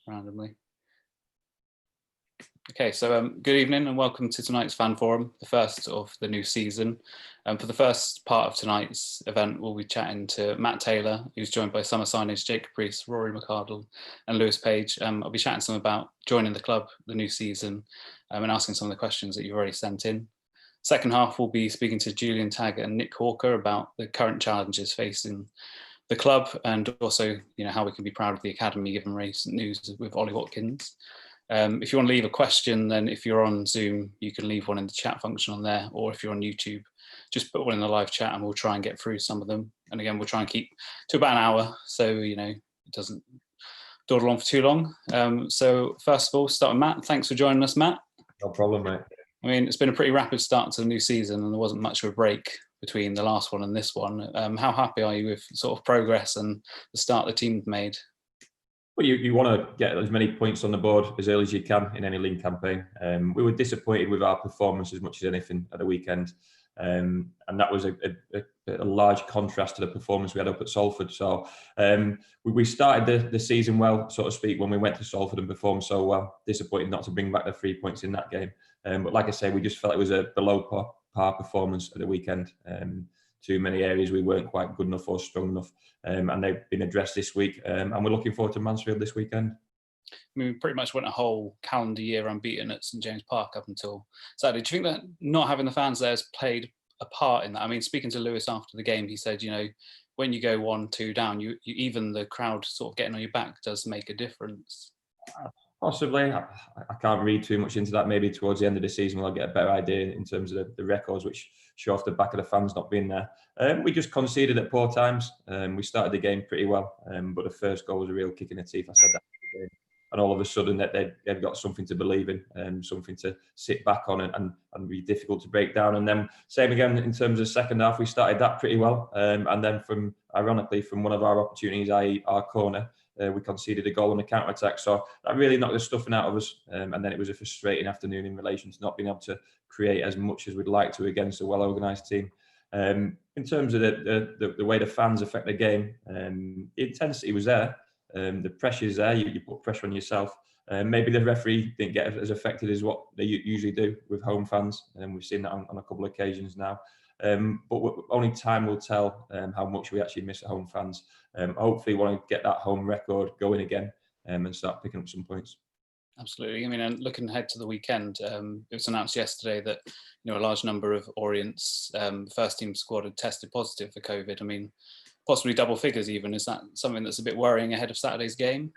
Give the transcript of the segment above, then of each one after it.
randomly. Okay, so good evening and welcome to tonight's fan forum, the first of the new season. For the first part of tonight's event, we'll be chatting to Matt Taylor, who's joined by summer signings Jake Caprice, Rory McArdle and Lewis Page. I'll be chatting to them about joining the club, the new season, and asking some of the questions that you've already sent in. Second half, we'll be speaking to Julian Taggart and Nick Hawker about the current challenges facing the club and also, how we can be proud of the academy given recent news with Ollie Watkins. If you want to leave a question, then if you're on Zoom, you can leave one in the chat function on there, or if you're on YouTube, just put one in the live chat and we'll try and get through some of them. And again, we'll try and keep to about an hour, so it doesn't dawdle on for too long. So first of all, start with Matt. Thanks for joining us, Matt. No problem, mate. I mean, it's been a pretty rapid start to the new season and there wasn't much of a break between the last one and this one. How happy are you with sort of progress and the start the team's made? Well, you want to get as many points on the board as early as you can in any league campaign. We were disappointed with our performance as much as anything at the weekend. And that was a large contrast to the performance we had up at Salford. So we started the season well, so to speak, when we went to Salford and performed so well. Disappointed not to bring back the 3 points in that game. But like I say, we just felt it was a below par performance at the weekend. Too many areas we weren't quite good enough or strong enough. And they've been addressed this week. And we're looking forward to Mansfield this weekend. I mean, we pretty much went a whole calendar year unbeaten at St James Park up until Saturday. Do you think that not having the fans there has played a part in that? I mean, speaking to Lewis after the game, he said, when you go 1-2 down, you even the crowd sort of getting on your back does make a difference. Possibly. I can't read too much into that. Maybe towards the end of the season we'll get a better idea in terms of the records, which show off the back of the fans not being there. We just conceded at poor times. We started the game pretty well, but the first goal was a real kick in the teeth. I said that after the game. And all of a sudden that they've got something to believe in, something to sit back on and be difficult to break down. And then same again in terms of second half, we started that pretty well. And then ironically from one of our opportunities, i.e. our corner, we conceded a goal on the counter-attack. So that really knocked the stuffing out of us. And then it was a frustrating afternoon in relation to not being able to create as much as we'd like to against a well-organised team. In terms of the way the fans affect the game, the intensity was there. The pressure's there. You put pressure on yourself. Maybe the referee didn't get as affected as what they usually do with home fans. And we've seen that on a couple of occasions now. But only time will tell how much we actually miss home fans. Hopefully, we want to get that home record going again and start picking up some points. Absolutely. I mean, and looking ahead to the weekend, it was announced yesterday that a large number of Orient's first team squad had tested positive for COVID. I mean, possibly double figures even. Is that something that's a bit worrying ahead of Saturday's game?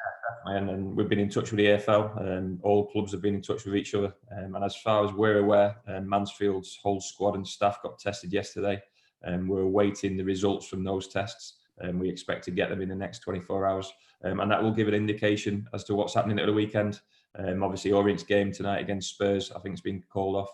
And we've been in touch with the AFL. All clubs have been in touch with each other. And as far as we're aware, Mansfield's whole squad and staff got tested yesterday. We're awaiting the results from those tests. We expect to get them in the next 24 hours. And that will give an indication as to what's happening at the weekend. Obviously, Orient's game tonight against Spurs, I think it's been called off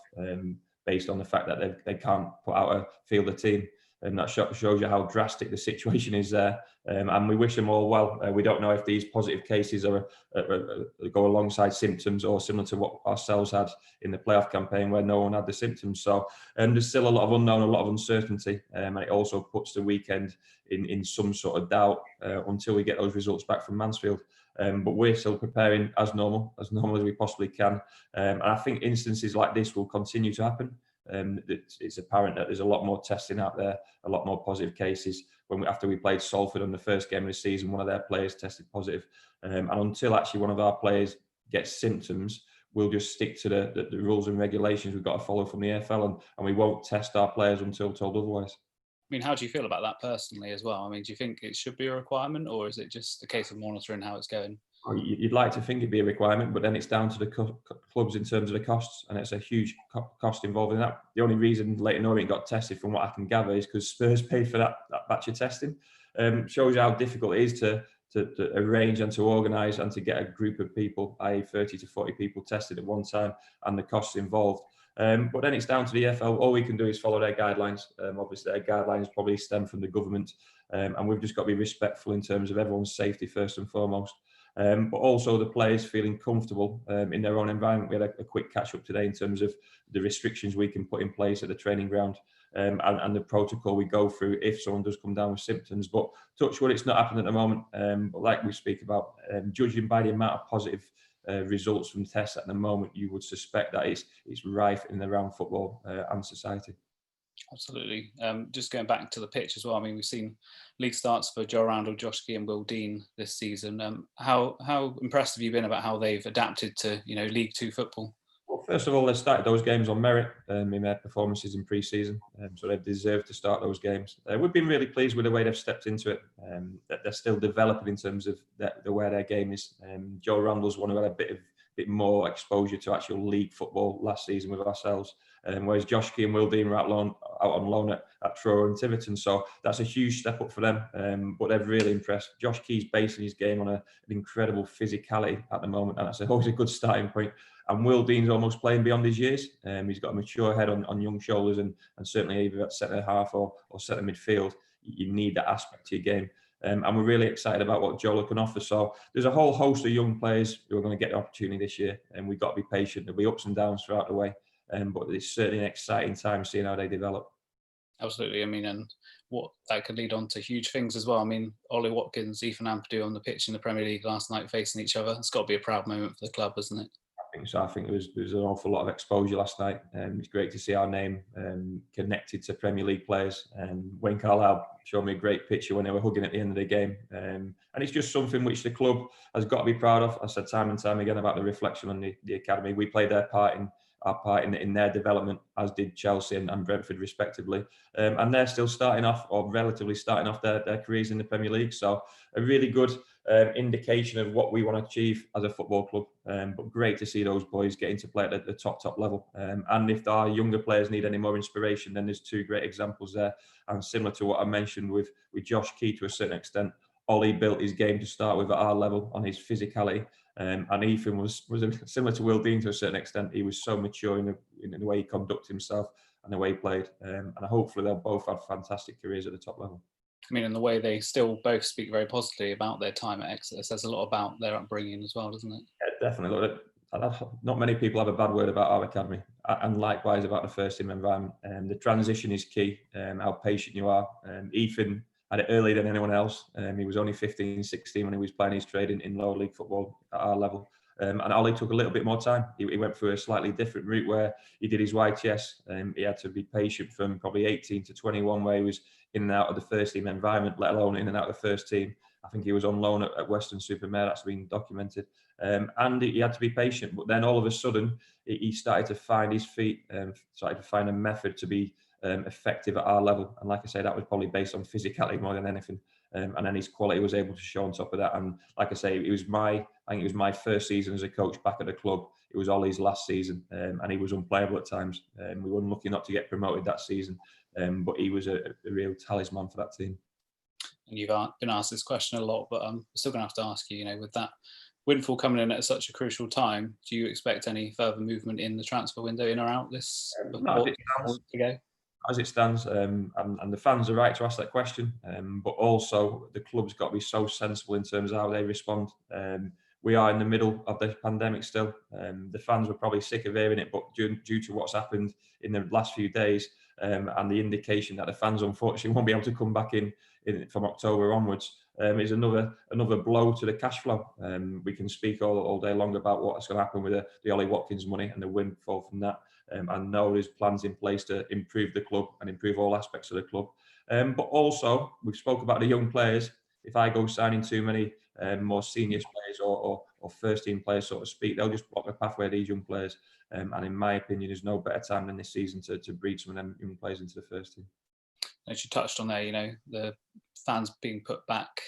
based on the fact that they can't put out a field of team. And that shows you how drastic the situation is there. And we wish them all well. We don't know if these positive cases go alongside symptoms or similar to what ourselves had in the playoff campaign where no one had the symptoms. So there's still a lot of unknown, a lot of uncertainty. And it also puts the weekend in some sort of doubt until we get those results back from Mansfield. But we're still preparing as normal as we possibly can. And I think instances like this will continue to happen. It's apparent that there's a lot more testing out there, a lot more positive cases. After we played Salford on the first game of the season, one of their players tested positive. And until actually one of our players gets symptoms, we'll just stick to the rules and regulations we've got to follow from the AFL, and we won't test our players until told otherwise. I mean, how do you feel about that personally as well? I mean, do you think it should be a requirement, or is it just a case of monitoring how it's going? You'd like to think it'd be a requirement, but then it's down to the clubs in terms of the costs, and it's a huge cost involved in that. The only reason Leyton Orient got tested, from what I can gather, is because Spurs paid for that batch of testing. Shows you how difficult it is to arrange and to organise and to get a group of people, i.e. 30 to 40 people tested at one time, and the costs involved. But then it's down to the EFL. All we can do is follow their guidelines. Obviously, their guidelines probably stem from the government, and we've just got to be respectful in terms of everyone's safety first and foremost. But also the players feeling comfortable in their own environment. We had a quick catch up today in terms of the restrictions we can put in place at the training ground. and the protocol we go through if someone does come down with symptoms. But touch wood, it's not happening at the moment. But like we speak about, judging by the amount of positive results from tests at the moment, you would suspect that it's rife in and around football and society. Absolutely. Just going back to the pitch as well. I mean, we've seen league starts for Joe Randall, Josh Key, and Will Dean this season. How impressed have you been about how they've adapted to League Two football? Well, first of all, they started those games on merit in their performances in pre-season, so they deserve to start those games. We've been really pleased with the way they've stepped into it. That they're still developing in terms of the way their game is. Joe Randall's one who had a bit more exposure to actual league football last season with ourselves, whereas Josh Key and Will Dean were out on loan at Truro and Tiverton. So that's a huge step up for them, but they've really impressed. Josh Key's basing his game on an incredible physicality at the moment, and that's always a good starting point. And Will Dean's almost playing beyond his years. He's got a mature head on young shoulders, and certainly either at centre half or centre midfield, you need that aspect to your game. And we're really excited about what Joel can offer. So there's a whole host of young players who are going to get the opportunity this year, and we've got to be patient. There'll be ups and downs throughout the way, but it's certainly an exciting time seeing how they develop. Absolutely. I mean, and what that could lead on to huge things as well. I mean, Ollie Watkins, Ethan Ampadu on the pitch in the Premier League last night facing each other. It's got to be a proud moment for the club, isn't it? I think so. I think there was an awful lot of exposure last night. It's great to see our name connected to Premier League players. Wayne Carlisle showed me a great picture when they were hugging at the end of the game. And it's just something which the club has got to be proud of. I said time and time again about the reflection on the academy. We played our part in their development, as did Chelsea and Brentford respectively. And they're still starting off, or relatively starting off their careers in the Premier League. So a really good indication of what we want to achieve as a football club. But great to see those boys getting to play at the top level. And if our younger players need any more inspiration, then there's two great examples there. And similar to what I mentioned with Josh Key to a certain extent, Ollie built his game to start with at our level on his physicality. And Ethan was similar to Will Dean to a certain extent. He was so mature in the way he conducted himself and the way he played. And hopefully they'll both have fantastic careers at the top level. I mean, and the way they still both speak very positively about their time at Exeter says a lot about their upbringing as well, doesn't it? Yeah, definitely. Look, not many people have a bad word about our academy, and likewise about the first team environment. The transition is key, how patient you are. Ethan had it earlier than anyone else. He was only 15, 16 when he was playing his trade in lower league football at our level. And Ollie took a little bit more time. He went through a slightly different route where he did his YTS. He had to be patient from probably 18 to 21, where he was in and out of the first team environment, let alone in and out of the first team. I think he was on loan at Western-super-Mare. That's been documented. And he had to be patient. But then all of a sudden, he started to find his feet, started to find a method to be effective at our level. And like I say, that was probably based on physicality more than anything. And then his quality was able to show on top of that. And like I say, I think it was my first season as a coach back at the club. It was Ollie's last season, and he was unplayable at times. We were unlucky not to get promoted that season, but he was a real talisman for that team. And you've been asked this question a lot, but I'm still going to have to ask you, with that windfall coming in at such a crucial time, do you expect any further movement in the transfer window, in or out this? As it stands, and the fans are right to ask that question, but also the club's got to be so sensible in terms of how they respond. We are in the middle of the pandemic still. The fans were probably sick of hearing it, but due to what's happened in the last few days, and the indication that the fans unfortunately won't be able to come back in from October onwards, is another blow to the cash flow. We can speak all day long about what's going to happen with the Ollie Watkins money and the windfall from that. I know there's plans in place to improve the club and improve all aspects of the club. But also, we've spoke about the young players. If I go signing too many more senior players or first team players, so to speak, they'll just block the pathway of these young players. And in my opinion, there's no better time than this season to breed some of them young players into the first team. As you touched on there, the fans being put back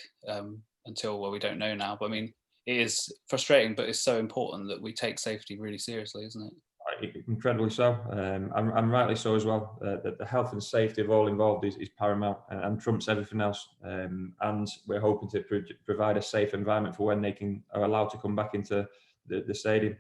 until, well, we don't know now. But I mean, it is frustrating, but it's so important that we take safety really seriously, isn't it? Incredibly so, and rightly so as well. The health and safety of all involved is paramount and trumps everything else. And we're hoping to provide a safe environment for when they are allowed to come back into the stadium.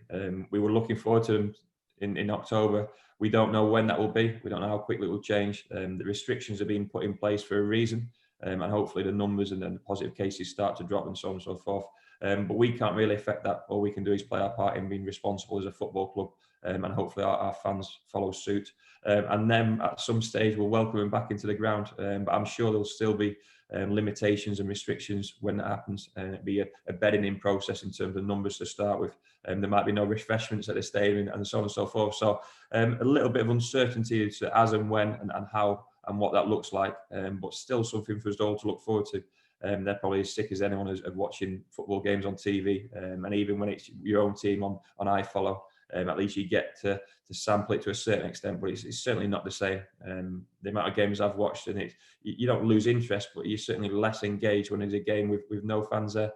We were looking forward to them in October. We don't know when that will be. We don't know how quickly it will change. The restrictions are being put in place for a reason, and hopefully the numbers and then the positive cases start to drop and so on and so forth. But we can't really affect that. All we can do is play our part in being responsible as a football club, and hopefully our fans follow suit. And then at some stage we'll welcome them back into the ground. But I'm sure there'll still be limitations and restrictions when that happens, and it'll be a bedding in process in terms of numbers to start with. There might be no refreshments at the stadium and so on and so forth. So a little bit of uncertainty as and when and how and what that looks like, but still something for us all to look forward to. They're probably as sick as anyone of watching football games on TV, and even when it's your own team on iFollow, at least you get to sample it to a certain extent, but it's certainly not the same. The amount of games I've watched, and you don't lose interest, but you're certainly less engaged when there's a game with no fans there.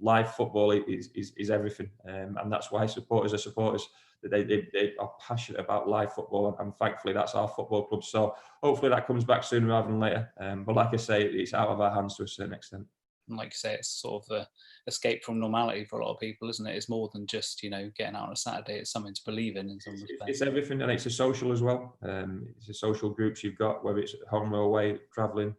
Live football is everything, and that's why supporters are supporters. They are passionate about live football, and thankfully that's our football club. So hopefully that comes back sooner rather than later. But like I say, it's out of our hands to a certain extent. And like you say, it's sort of the escape from normality for a lot of people, isn't it? It's more than just, getting out on a Saturday. It's something to believe in some respect. It's everything, and it's a social as well. It's a social groups you've got, whether it's at home or away, travelling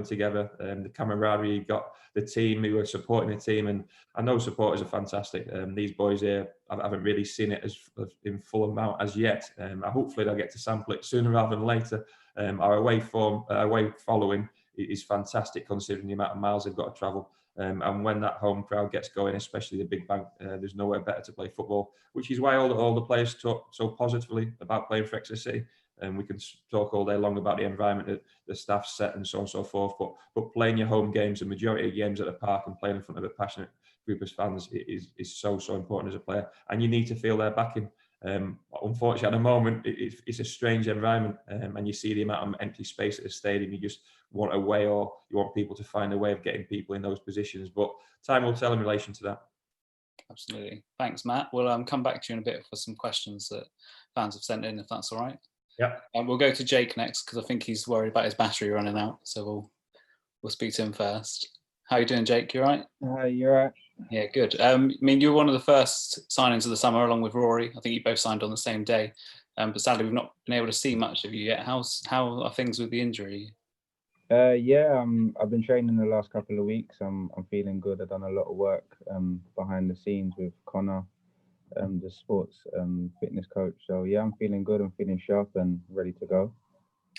together. The camaraderie you've got, the team who are supporting the team, and I know supporters are fantastic. These boys here, I haven't really seen it as in full amount as yet. Hopefully they'll get to sample it sooner rather than later. Our away following is fantastic considering the amount of miles they've got to travel. And when that home crowd gets going, especially the big bank, there's nowhere better to play football, which is why all the players talk so positively about playing for Exeter City. And we can talk all day long about the environment that the staff set and so on and so forth. But playing your home games, the majority of games at the park, and playing in front of a passionate group of fans is so important as a player. And you need to feel their backing. Unfortunately, at the moment, it's a strange environment, and you see the amount of empty space at the stadium. You just want a way, or you want people to find a way of getting people in those positions. But time will tell in relation to that. Absolutely. Thanks, Matt. We'll come back to you in a bit for some questions that fans have sent in, if that's all right. Yeah. We'll go to Jake next because I think he's worried about his battery running out. So we'll speak to him first. How are you doing, Jake? You all right? You're right. Yeah, good. You were one of the first signings of the summer along with Rory. I think you both signed on the same day. But sadly, we've not been able to see much of you yet. How are things with the injury? I've been training the last couple of weeks. I'm feeling good. I've done a lot of work behind the scenes with Connor, the sports fitness coach. So yeah, I'm feeling good. I'm feeling sharp and ready to go.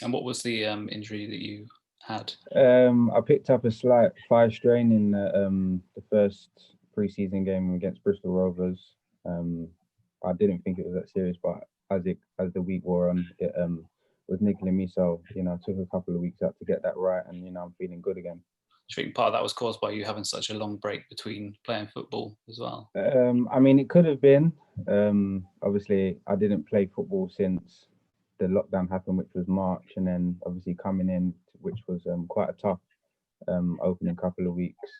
And what was the injury that you had? I picked up a slight thigh strain in the first pre-season game against Bristol Rovers. I didn't think it was that serious, but as the week wore on, it was niggling me. So it took a couple of weeks out to get that right, and I'm feeling good again. Do you think part of that was caused by you having such a long break between playing football as well? It could have been. Obviously, I didn't play football since the lockdown happened, which was March, and then obviously coming in, which was quite a tough opening couple of weeks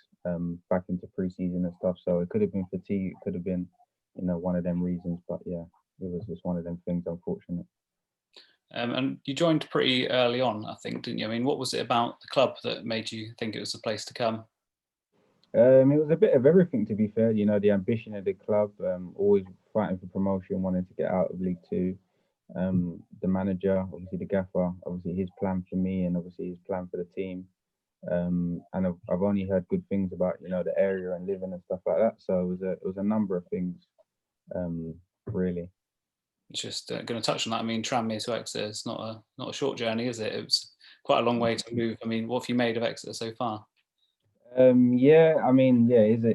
back into pre-season and stuff. So it could have been fatigue. It could have been, one of them reasons. But yeah, it was just one of them things, unfortunate. And you joined pretty early on, I think, didn't you? What was it about the club that made you think it was the place to come? It was a bit of everything, to be fair. The ambition of the club, always fighting for promotion, wanting to get out of League Two. The manager, obviously the gaffer, obviously his plan for me, and obviously his plan for the team. And I've only heard good things about the area and living and stuff like that. So it was a number of things, really. Just going to touch on that. Tranmere to Exeter is not a short journey, is it? It was quite a long way to move. What have you made of Exeter so far? It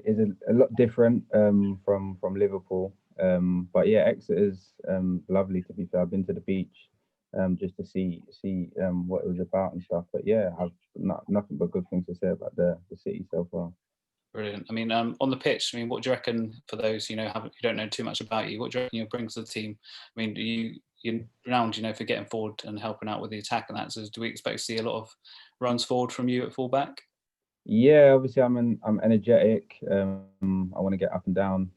is a lot different from Liverpool. But yeah, Exeter's lovely, to be fair. I've been to the beach just to see what it was about and stuff. But yeah, I've nothing but good things to say about the city so far. Brilliant. On the pitch, what do you reckon, for those who don't know too much about you, what do you reckon you bring to the team? You're renowned, for getting forward and helping out with the attack and that. So do we expect to see a lot of runs forward from you at fullback? Yeah, obviously I'm energetic. I want to get up and down,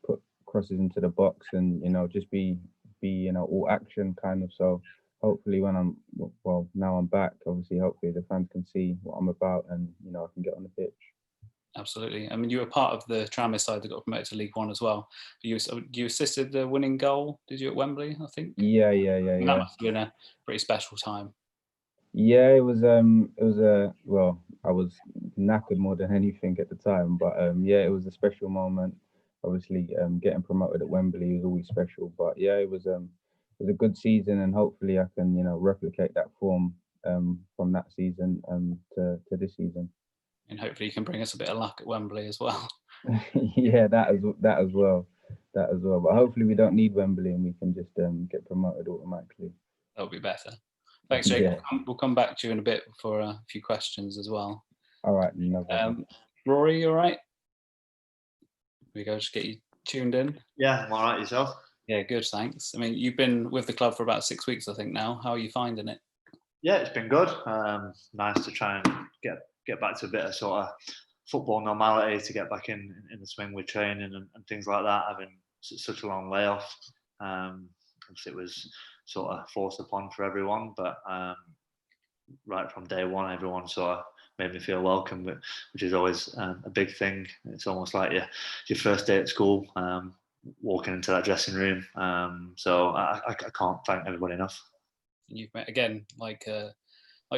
put crosses into the box, and just be all action kind of. So hopefully now I'm back. Obviously, hopefully the fans can see what I'm about, and I can get on the pitch. Absolutely. You were part of the Tranmere side that got promoted to League One as well. You assisted the winning goal, did you, at Wembley, I think? Yeah. That must have been a pretty special time. Yeah, it was a well, I was knackered more than anything at the time, but yeah, it was a special moment. Obviously, getting promoted at Wembley was always special, but yeah, it was a good season, and hopefully I can replicate that form from that season to this season. And hopefully you can bring us a bit of luck at Wembley as well. Yeah, that as well, that as well. But hopefully we don't need Wembley and we can just get promoted automatically. That'll be better. Thanks, Jake. Yeah. We'll come back to you in a bit for a few questions as well. All right, no problem. Rory, you all right? Here we go, just get you tuned in. Yeah, I'm all right. Yourself? Yeah, good, thanks. I mean, you've been with the club for about 6 weeks, I think now. How are you finding it? Yeah, it's been good. Nice to try and get back to a bit of sort of football normality, to get back in the swing with training and things like that. Having such a long layoff, obviously it was sort of forced upon for everyone, but right from day one, everyone sort of made me feel welcome, which is always a big thing. It's almost like your first day at school, walking into that dressing room. So I can't thank everybody enough. You've met again, like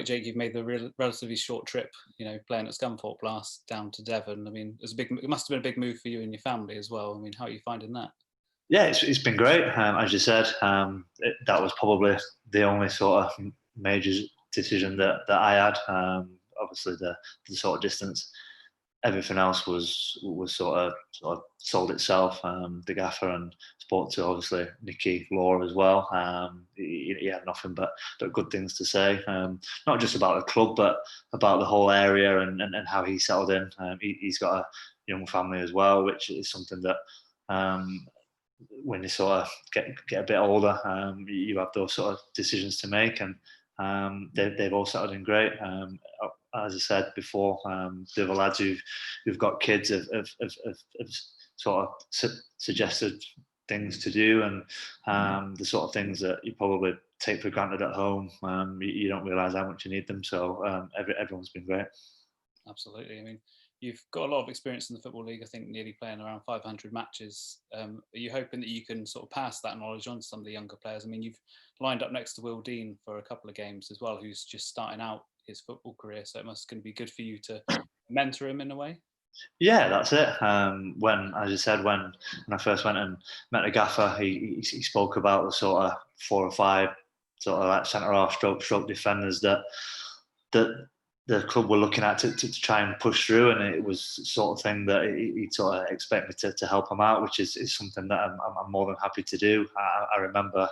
Jake, you've made the relatively short trip, playing at Scunthorpe last down to Devon. I mean, it must have been a big move for you and your family as well. I mean, how are you finding that? Yeah, it's been great. As you said, that was probably the only sort of major decision that I had. Obviously, the sort of distance. Everything else was sort of sold itself. The gaffer and spoke to obviously Nicky Law as well. He had nothing but good things to say, not just about the club, but about the whole area and how he settled in. He's got a young family as well, which is something that when you sort of get a bit older, you have those sort of decisions to make, and they've all settled in great. As I said before, the other lads who've got kids have sort of suggested things to do, and the sort of things that you probably take for granted at home, you don't realise how much you need them. So everyone's been great. Absolutely. I mean, you've got a lot of experience in the Football League, I think nearly playing around 500 matches. Are you hoping that you can sort of pass that knowledge on to some of the younger players? I mean, you've lined up next to Will Dean for a couple of games as well, who's just starting out his football career. So it must going to be good for you to mentor him in a way. Yeah, that's it. When, as you said, when I first went and met the gaffer, he spoke about the sort of 4 or 5 sort of like centre half stroke defenders that the club were looking at to try and push through, and it was sort of thing that he sort of expect me to help him out, which is something that I'm more than happy to do. I remember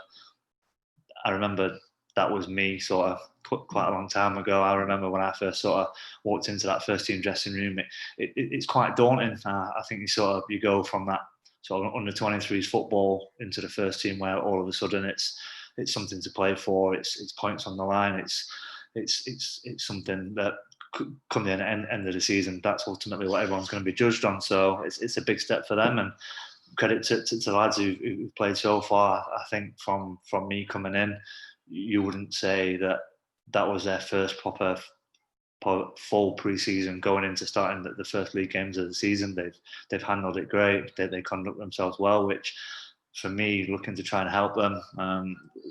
that was me sort of quite a long time ago. I remember when I first sort of walked into that first team dressing room, it's quite daunting. I think you go from that sort of under 23s football into the first team, where all of a sudden it's something to play for. It's points on the line. It's something that come the end of the season, that's ultimately what everyone's going to be judged on. So it's a big step for them, and credit to the lads who've played so far. I think from me coming in, you wouldn't say that was their first proper full pre-season going into starting the first league games of the season. They've handled it great. They conduct themselves well, which for me, looking to try and help them,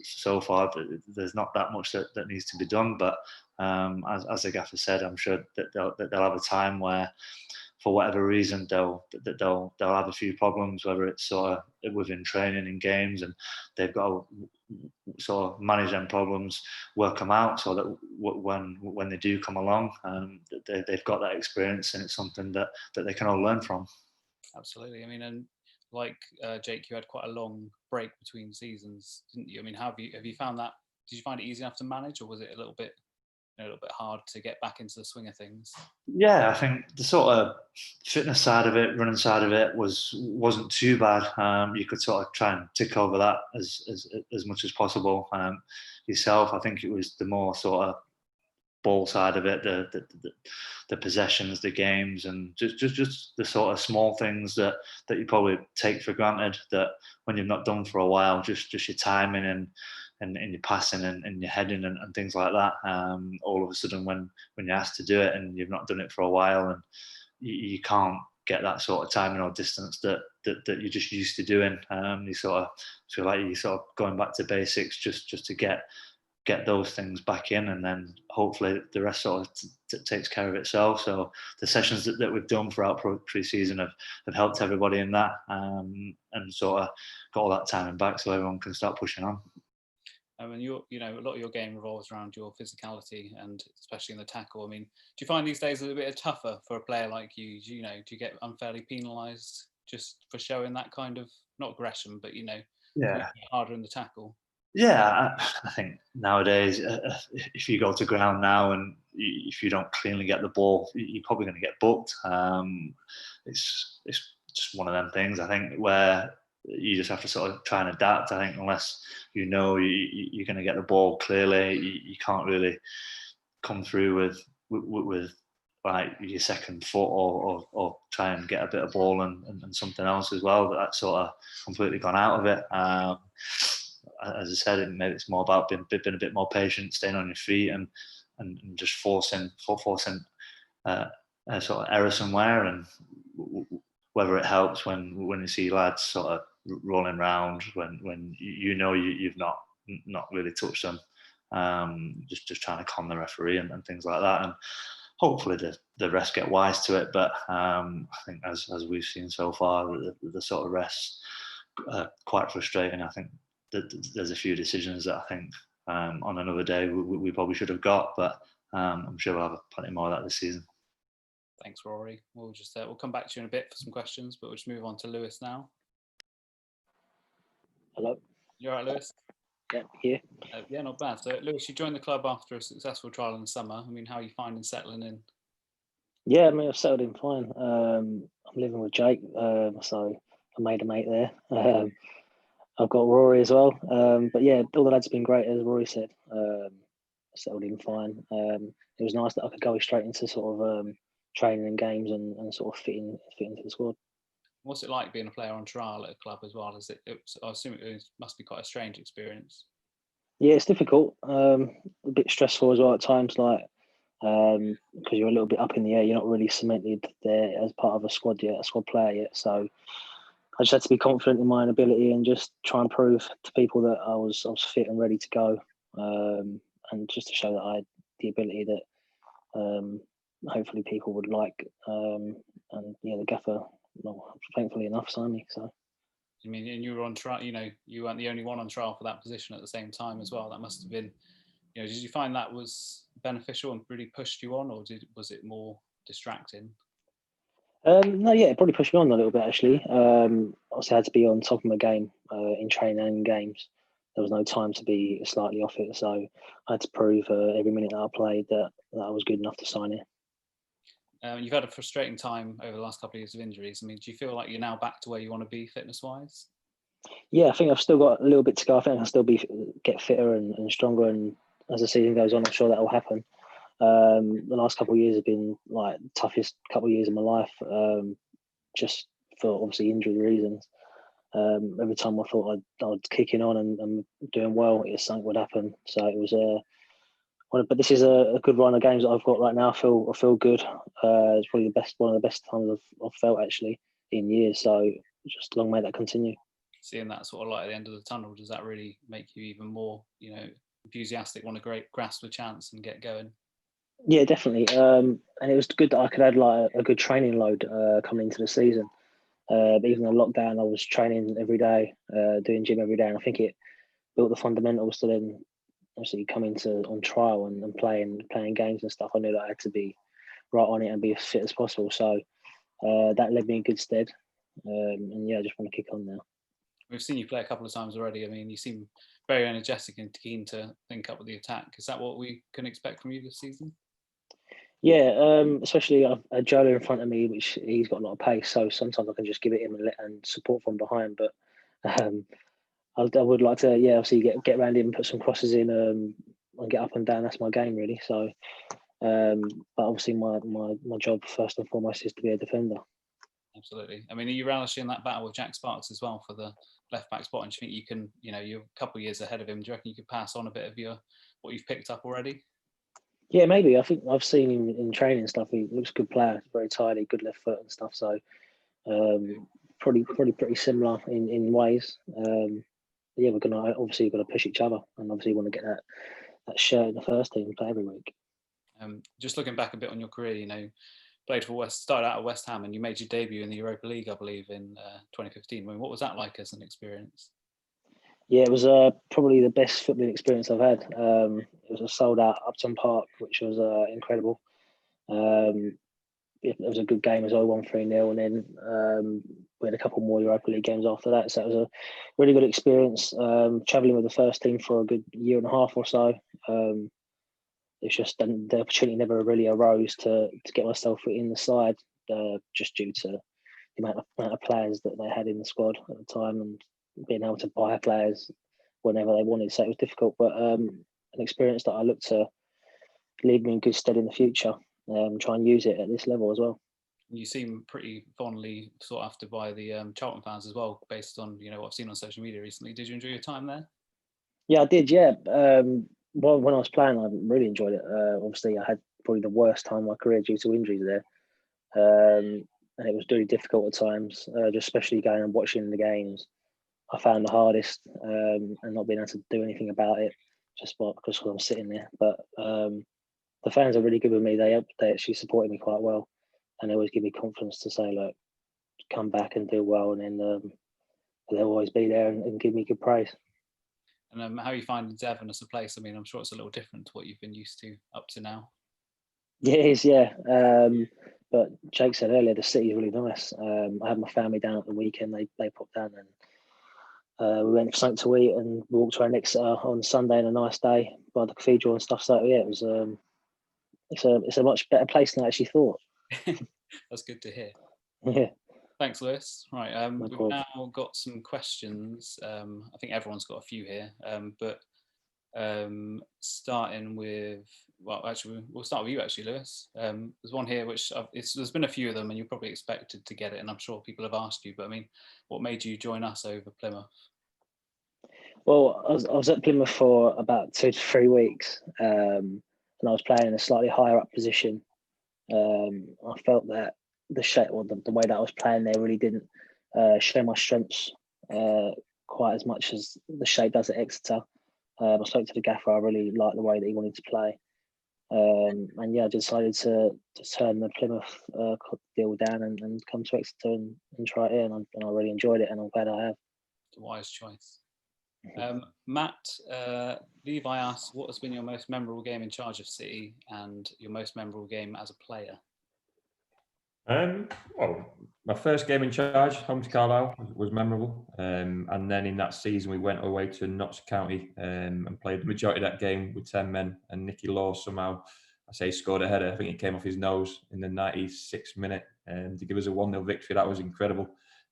so far there's not that much that needs to be done. But as the gaffer said, I'm sure that they'll have a time where, for whatever reason, they'll have a few problems, whether it's sort of within training and games, and they've got to sort of manage them problems, work them out, so that when they do come along, they've got that experience, and it's something that they can all learn from. Absolutely. I mean, and like Jake, you had quite a long break between seasons, didn't you? I mean, have you found that? Did you find it easy enough to manage, or was it a little bit hard to get back into the swing of things? Yeah, I think the sort of fitness side of it, running side of it, wasn't too bad. You could sort of try and tick over that as much as possible. Yourself, I think it was the more sort of ball side of it, the possessions, the games, and just the sort of small things that you probably take for granted, that when you've not done for a while, just your timing and your passing and your heading and things like that. All of a sudden, when you're asked to do it and you've not done it for a while, and you can't get that sort of timing or distance that you're just used to doing, you sort of feel like you're sort of going back to basics just to get get those things back in, and then hopefully the rest sort of takes care of itself. So the sessions that we've done throughout pre-season have helped everybody in that, and sort of got all that timing back so everyone can start pushing on. And a lot of your game revolves around your physicality, and especially in the tackle. I mean, do you find these days a little bit tougher for a player like you? Do you get unfairly penalised just for showing that kind of, not aggression, but harder in the tackle? Yeah, I think nowadays, if you go to ground now and if you don't cleanly get the ball, you're probably going to get booked. It's just one of them things, I think, where you just have to sort of try and adapt. I think unless you're going to get the ball clearly, you can't really come through with like your second foot or try and get a bit of ball and something else as well. But that's sort of completely gone out of it. As I said, it's more about being a bit more patient, staying on your feet, and just forcing sort of error somewhere, and whether it helps when you see lads sort of rolling round when you've not really touched them, just trying to con the referee and things like that, and hopefully the rest get wise to it. But I think as we've seen so far, the sort of rest quite frustrating. I think there's a few decisions that I think on another day we probably should have got, but I'm sure we'll have plenty more of that this season. Thanks, Rory. We'll come back to you in a bit for some questions, but we'll just move on to Lewis now. Hello. You all right, Lewis? Yeah, here. Yeah, not bad. So, Lewis, you joined the club after a successful trial in the summer. I mean, how are you finding settling in? Yeah, I mean, I've settled in fine. I'm living with Jake, so I made a mate there. I've got Rory as well. But yeah, all the lads have been great, as Rory said. Settled in fine. It was nice that I could go straight into sort of training and games and sort of fit into the squad. What's it like being a player on trial at a club as well? I assume it must be quite a strange experience. Yeah, it's difficult. A bit stressful as well at times, like because you're a little bit up in the air. You're not really cemented there as part of a squad player yet. So I just had to be confident in my own ability and just try and prove to people that I was fit and ready to go, and just to show that I had the ability that hopefully people would like. And yeah, the gaffer, thankfully enough, signed me. So. I mean, and you were on trial. You weren't the only one on trial for that position at the same time as well. That must have been. Did you find that was beneficial and really pushed you on, or was it more distracting? No, yeah, it probably pushed me on a little bit actually. Obviously, I had to be on top of my game in training and in games. There was no time to be slightly off it, so I had to prove every minute that I played that I was good enough to sign it. You've had a frustrating time over the last couple of years of injuries. I mean, do you feel like you're now back to where you want to be fitness-wise? Yeah, I think I've still got a little bit to go. I think I'll still get fitter and stronger, and as the season goes on, I'm sure that will happen. The last couple of years have been like the toughest couple of years of my life, just for obviously injury reasons. Every time I thought I'd kicking on and doing well, something would happen. So it was but this is a good run of games that I've got right now. I feel good. It's probably one of the best times I've felt actually in years. So just long may that continue. Seeing that sort of light at the end of the tunnel, does that really make you even more, enthusiastic, want to grasp the chance and get going? Yeah, definitely. And it was good that I could add like a good training load coming into the season. Even in lockdown, I was training every day, doing gym every day, and I think it built the fundamentals to then obviously come on trial and playing games and stuff. I knew that I had to be right on it and be as fit as possible. So that led me in good stead. And yeah, I just want to kick on now. We've seen you play a couple of times already. I mean, you seem very energetic and keen to link up with the attack. Is that what we can expect from you this season? Yeah, especially a Jola in front of me, which he's got a lot of pace. So sometimes I can just give it him and support from behind. But I would like to, obviously get around him and put some crosses in and get up and down. That's my game really. So, but obviously my job first and foremost is to be a defender. Absolutely. I mean, are you relishing that battle with Jack Sparks as well for the left back spot? And do you think you can, you're a couple of years ahead of him. Do you reckon you could pass on a bit of what you've picked up already? Yeah, maybe. I think I've seen him in training and stuff. He looks a good player, very tidy, good left foot and stuff. So probably pretty similar in ways. Yeah, we're gonna push each other and obviously want to get shirt in the first team and play every week. Just looking back a bit on your career, played for started out at West Ham, and you made your debut in the Europa League, I believe, in 2015. I mean, what was that like as an experience? Yeah, it was probably the best footballing experience I've had. It was a sold-out Upton Park, which was incredible. It was a good game as well, 1-3-0, and then we had a couple more Europa League games after that. So it was a really good experience. Travelling with the first team for a good year and a half or so. It's just the opportunity never really arose to get myself in the side, just due to the amount of players that they had in the squad at the time, and being able to buy players whenever they wanted. So it was difficult, but an experience that I look to leave me in good stead in the future. Try and use it at this level as well. You seem pretty fondly sought after by the Charlton fans as well, based on what I've seen on social media recently. Did you enjoy your time there? Yeah, I did. Yeah, well, when I was playing, I really enjoyed it. Obviously, I had probably the worst time of my career due to injuries there, and it was really difficult at times. Just especially going and watching the games, I found the hardest, and not being able to do anything about it, just because I'm sitting there. But the fans are really good with me. They actually supported me quite well, and they always give me confidence to say, look, come back and do well, and then they'll always be there and give me good praise. And how are you finding Devin as a place? I mean, I'm sure it's a little different to what you've been used to up to now. Yeah, it is, yeah. But Jake said earlier, the city's really nice. I had my family down at the weekend. They popped down, and we went for something to eat, and we walked around Exeter on Sunday on a nice day by the cathedral and stuff. So yeah, it was. It's a much better place than I actually thought. That's good to hear. Yeah. Thanks, Lewis. Right, we've now got some questions. I think everyone's got a few here, but starting with, well, actually, we'll start with you, actually, Lewis. There's one here which there's been a few of them, and you probably expected to get it, and I'm sure people have asked you, but I mean, what made you join us over Plymouth? Well, I was at Plymouth for about 2 to 3 weeks, and I was playing in a slightly higher up position. I felt that the shape, or the way that I was playing there, really didn't show my strengths quite as much as the shape does at Exeter. I spoke to the gaffer. I really liked the way that he wanted to play, and yeah, I decided to turn the Plymouth deal down and come to Exeter and try it here, and I really enjoyed it, and I'm glad I have. It's a wise choice. Matt, Levi asks, what has been your most memorable game in charge of City and your most memorable game as a player? Well, my first game in charge, home to Carlisle, was memorable. And then in that season, we went away to Notts County and played the majority of that game with 10 men. And Nicky Law somehow, scored a header. I think it came off his nose in the 96th minute to give us a 1-0 victory. That was incredible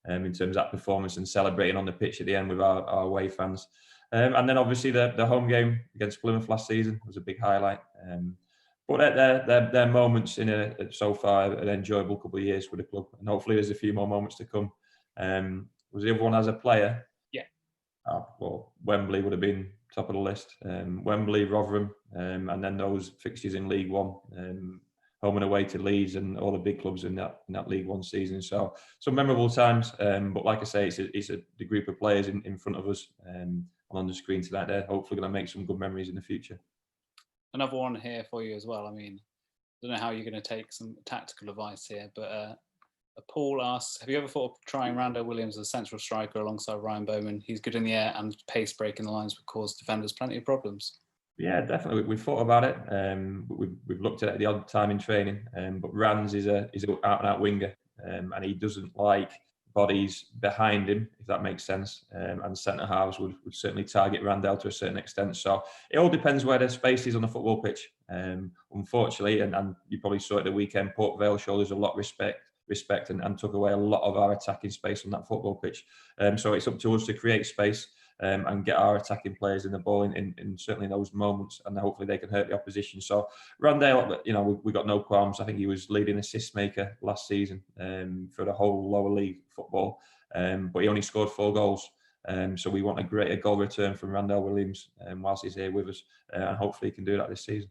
in terms of that performance and celebrating on the pitch at the end with our away fans. And then obviously the home game against Plymouth last season was a big highlight. But they're moments in so far an enjoyable couple of years for the club, and hopefully there's a few more moments to come. Was the other one as a player? Yeah. Well, Wembley would have been top of the list. Wembley, Rotherham, and then those fixtures in League One, home and away to Leeds and all the big clubs in that League One season. So some memorable times. But like I say, it's the group of players in front of us on the screen tonight. They're hopefully going to make some good memories in the future. Another one here for you as well. I mean, I don't know how you're going to take some tactical advice here, but Paul asks, have you ever thought of trying Randall Williams as a central striker alongside Ryan Bowman? He's good in the air and pace breaking the lines would cause defenders plenty of problems. Yeah, definitely. We've thought about it. We've looked at it the odd time in training. But Rands is an out-and-out winger, and he doesn't like bodies behind him, if that makes sense. And centre halves would certainly target Randell to a certain extent. So it all depends where the space is on the football pitch. Unfortunately, and you probably saw it the weekend, Port Vale showed us a lot of respect and took away a lot of our attacking space on that football pitch. So it's up to us to create space and get our attacking players in the ball in certainly those moments, and hopefully they can hurt the opposition. So Randall, we got no qualms. I think he was leading assist maker last season for the whole lower league football, but he only scored 4 goals. So we want a greater goal return from Randall Williams whilst he's here with us, and hopefully he can do that this season.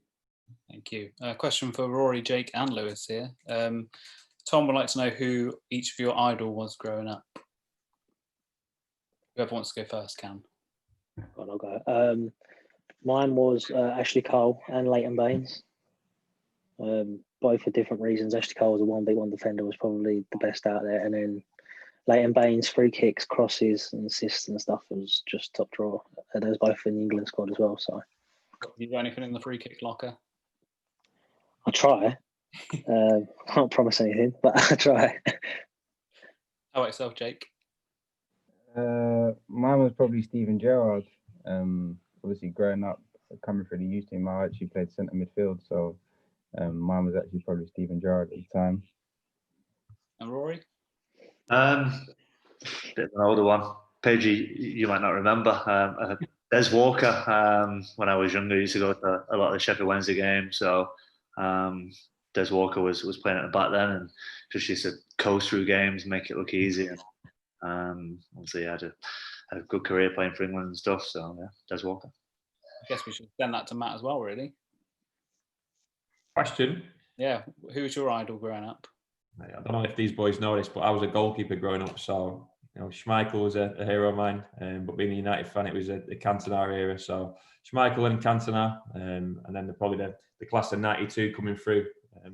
Thank you. Question for Rory, Jake and Lewis here. Tom would like to know who each of your idol was growing up. Whoever wants to go first can. I'll go. Mine was Ashley Cole and Leighton Baines. Both for different reasons. Ashley Cole was a 1v1 defender, was probably the best out there. And then Leighton Baines, free kicks, crosses and assists and stuff was just top drawer. And those both in the England squad as well. So, You got anything in the free kick locker? I try. Can't promise anything, but I try. How about yourself, Jake? Mine was probably Steven Gerrard. Obviously, growing up, coming through the youth team, I actually played centre midfield, so mine was actually probably Steven Gerrard at the time. And Rory? Bit of an older one. Paige, you might not remember. Des Walker, when I was younger, used to go to a lot of the Sheffield Wednesday games. So Des Walker was playing at the back then and just used to coast through games, make it look easy. And obviously, he had a good career playing for England and stuff. So, yeah, Des Walker. I guess we should send that to Matt as well, really. Question. Yeah, who was your idol growing up? I don't know if these boys know this, but I was a goalkeeper growing up. So, Schmeichel was a hero of mine. But being a United fan, it was the Cantona era. So, Schmeichel and Cantona, and then probably the class of '92 coming through.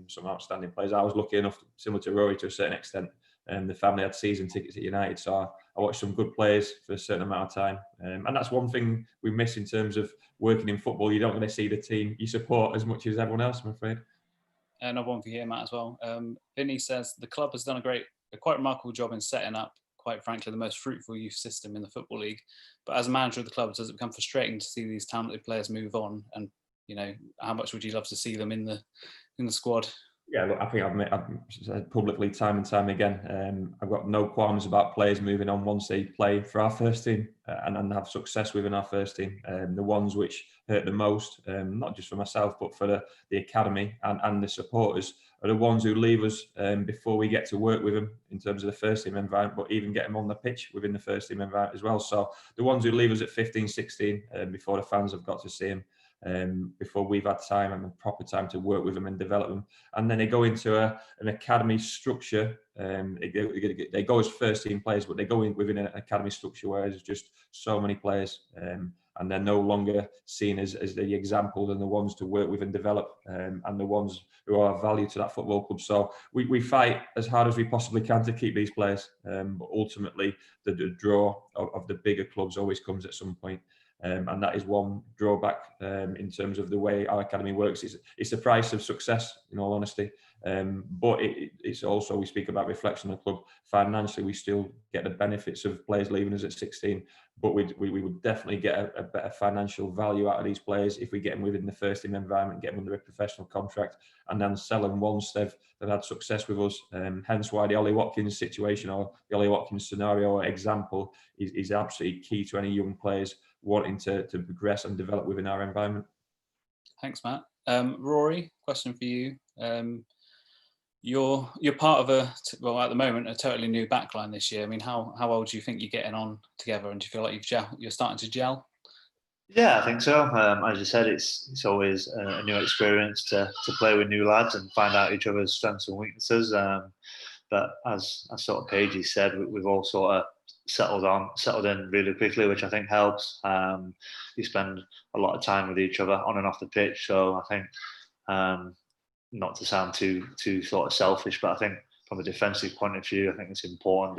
Some outstanding players. I was lucky enough, similar to Rory to a certain extent. The family had season tickets at United, so I watched some good players for a certain amount of time. And that's one thing we miss in terms of working in football. You don't really see the team you support as much as everyone else, I'm afraid. Another one for you, Matt, as well. Vinny says the club has done a quite remarkable job in setting up, quite frankly, the most fruitful youth system in the Football League. But as a manager of the club, does it become frustrating to see these talented players move on? And, how much would you love to see them in the squad? Yeah, look, I think I've said publicly time and time again, I've got no qualms about players moving on once they play for our first team and have success within our first team. The ones which hurt the most, not just for myself, but for the academy and the supporters, are the ones who leave us before we get to work with them in terms of the first team environment, but even get them on the pitch within the first team environment as well. So the ones who leave us at 15, 16, before the fans have got to see them, before we've had time and the proper time to work with them and develop them. And then they go into an academy structure. They go as first team players, but they go in within an academy structure where there's just so many players. And they're no longer seen as the examples and the ones to work with and develop, and the ones who are of value to that football club. So we fight as hard as we possibly can to keep these players. But ultimately, the draw of the bigger clubs always comes at some point. And that is one drawback in terms of the way our academy works. It's the price of success, in all honesty. But it's also, we speak about reflection of the club. Financially, we still get the benefits of players leaving us at 16, but we would definitely get a better financial value out of these players if we get them within the first team environment, get them under a professional contract, and then sell them once they've had success with us. Hence why the Ollie Watkins situation or the Ollie Watkins scenario or example is absolutely key to any young players wanting to progress and develop within our environment. Thanks, Matt. Rory, question for you. You're part of at the moment, a totally new backline this year. I mean, how old do you think you're getting on together, and do you feel like you're starting to gel? Yeah, I think so. As you said, it's always a new experience to play with new lads and find out each other's strengths and weaknesses. But as sort of Paige said, we've all sort of settled in really quickly, which I think helps. You spend a lot of time with each other on and off the pitch, so I think, not to sound too sort of selfish, but I think from a defensive point of view, I think it's important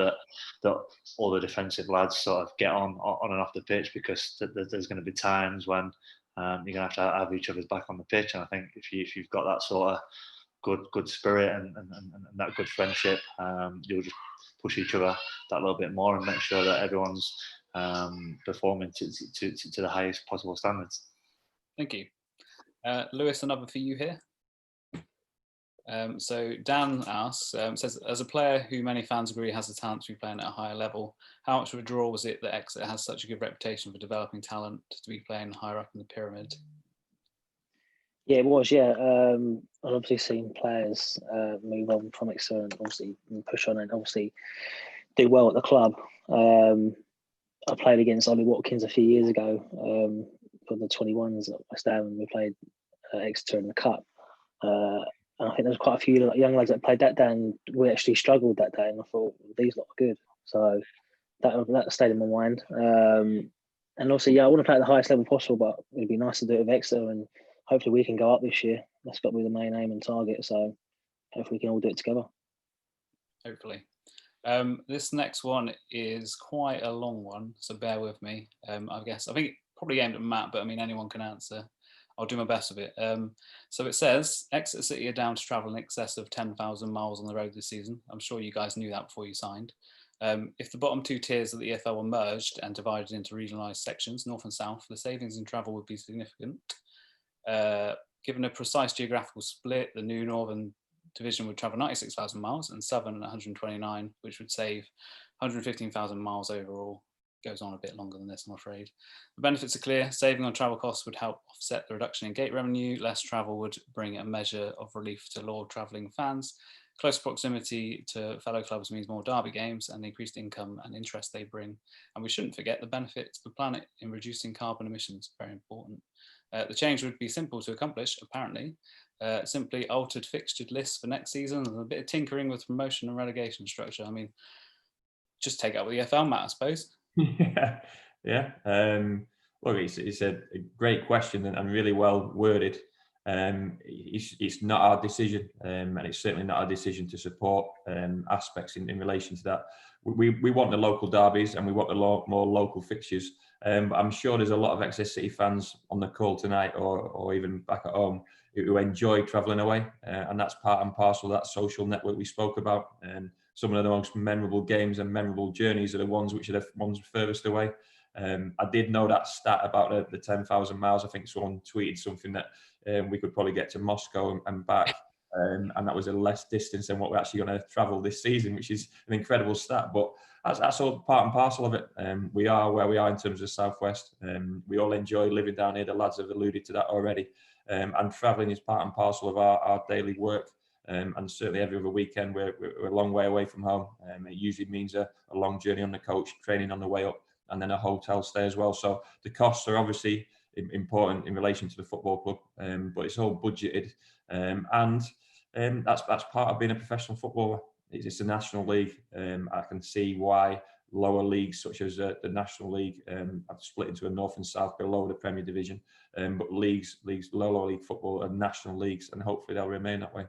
that all the defensive lads sort of get on and off the pitch, because there's going to be times when you're going to have each other's back on the pitch, and I think if you've got that sort of good spirit and that good friendship, you'll just push each other that little bit more and make sure that everyone's performing to the highest possible standards. Thank you. Lewis, another for you here. So Dan asks, says, as a player who many fans agree has the talent to be playing at a higher level, how much of a draw was it that Exeter has such a good reputation for developing talent to be playing higher up in the pyramid? Yeah, it was. Yeah, I've obviously seen players move on from Exeter and obviously push on and obviously do well at the club. I played against Ollie Watkins a few years ago for the 21s at West Ham. We played Exeter in the Cup. And I think there was quite a few young lads that played that day, and we actually struggled that day. And I thought, these lot are good. So that stayed in my mind. And also, I want to play at the highest level possible, but it'd be nice to do it with Exeter, and hopefully we can go up this year. That's got to be the main aim and target. So hopefully we can all do it together. Hopefully. This next one is quite a long one, so bear with me. I think probably aimed at Matt, but I mean anyone can answer. I'll do my best with it. So it says Exeter City are down to travel in excess of 10,000 miles on the road this season. I'm sure you guys knew that before you signed. If the bottom two tiers of the EFL were merged and divided into regionalised sections, north and south, the savings in travel would be significant. Given a precise geographical split, the new Northern Division would travel 96,000 miles and Southern 129, which would save 115,000 miles overall. Goes on a bit longer than this, I'm afraid. The benefits are clear. Saving on travel costs would help offset the reduction in gate revenue. Less travel would bring a measure of relief to loyal travelling fans. Close proximity to fellow clubs means more derby games and the increased income and interest they bring. And we shouldn't forget the benefit to the planet in reducing carbon emissions, very important. The change would be simple to accomplish, apparently. Simply altered fixtured lists for next season and a bit of tinkering with promotion and relegation structure. I mean, just take it up with the EFL, Matt, I suppose. Yeah. Look, it's a great question and really well worded. It's not our decision, and it's certainly not our decision to support aspects in relation to that. We want the local derbies and we want the more local fixtures. But I'm sure there's a lot of Exeter City fans on the call tonight or even back at home who enjoy travelling away, and that's part and parcel of that social network we spoke about. Some of the most memorable games and memorable journeys are the ones which are the ones furthest away. I did know that stat about the 10,000 miles. I think someone tweeted something that we could probably get to Moscow and back. And that was a less distance than what we're actually going to travel this season, which is an incredible stat. But that's all part and parcel of it. We are where we are in terms of Southwest. We all enjoy living down here. The lads have alluded to that already. And travelling is part and parcel of our daily work. And certainly every other weekend we're a long way away from home. It usually means a long journey on the coach, training on the way up, and then a hotel stay as well. So the costs are obviously important in relation to the football club, but it's all budgeted, and that's part of being a professional footballer. It's a national league. I can see why lower leagues such as the National League have split into a north and south below the Premier Division, but leagues, lower league football are national leagues, and hopefully they'll remain that way.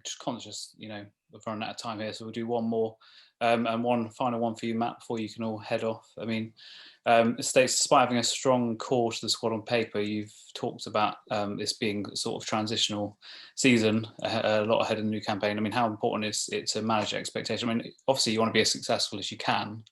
Just conscious, we're running out of time here, so we'll do one more and one final one for you, Matt, before you can all head off. I mean, it states, despite having a strong core to the squad on paper, you've talked about this being sort of transitional season, a lot ahead of the new campaign. I mean, how important is it to manage expectation? I mean, obviously you want to be as successful as you can,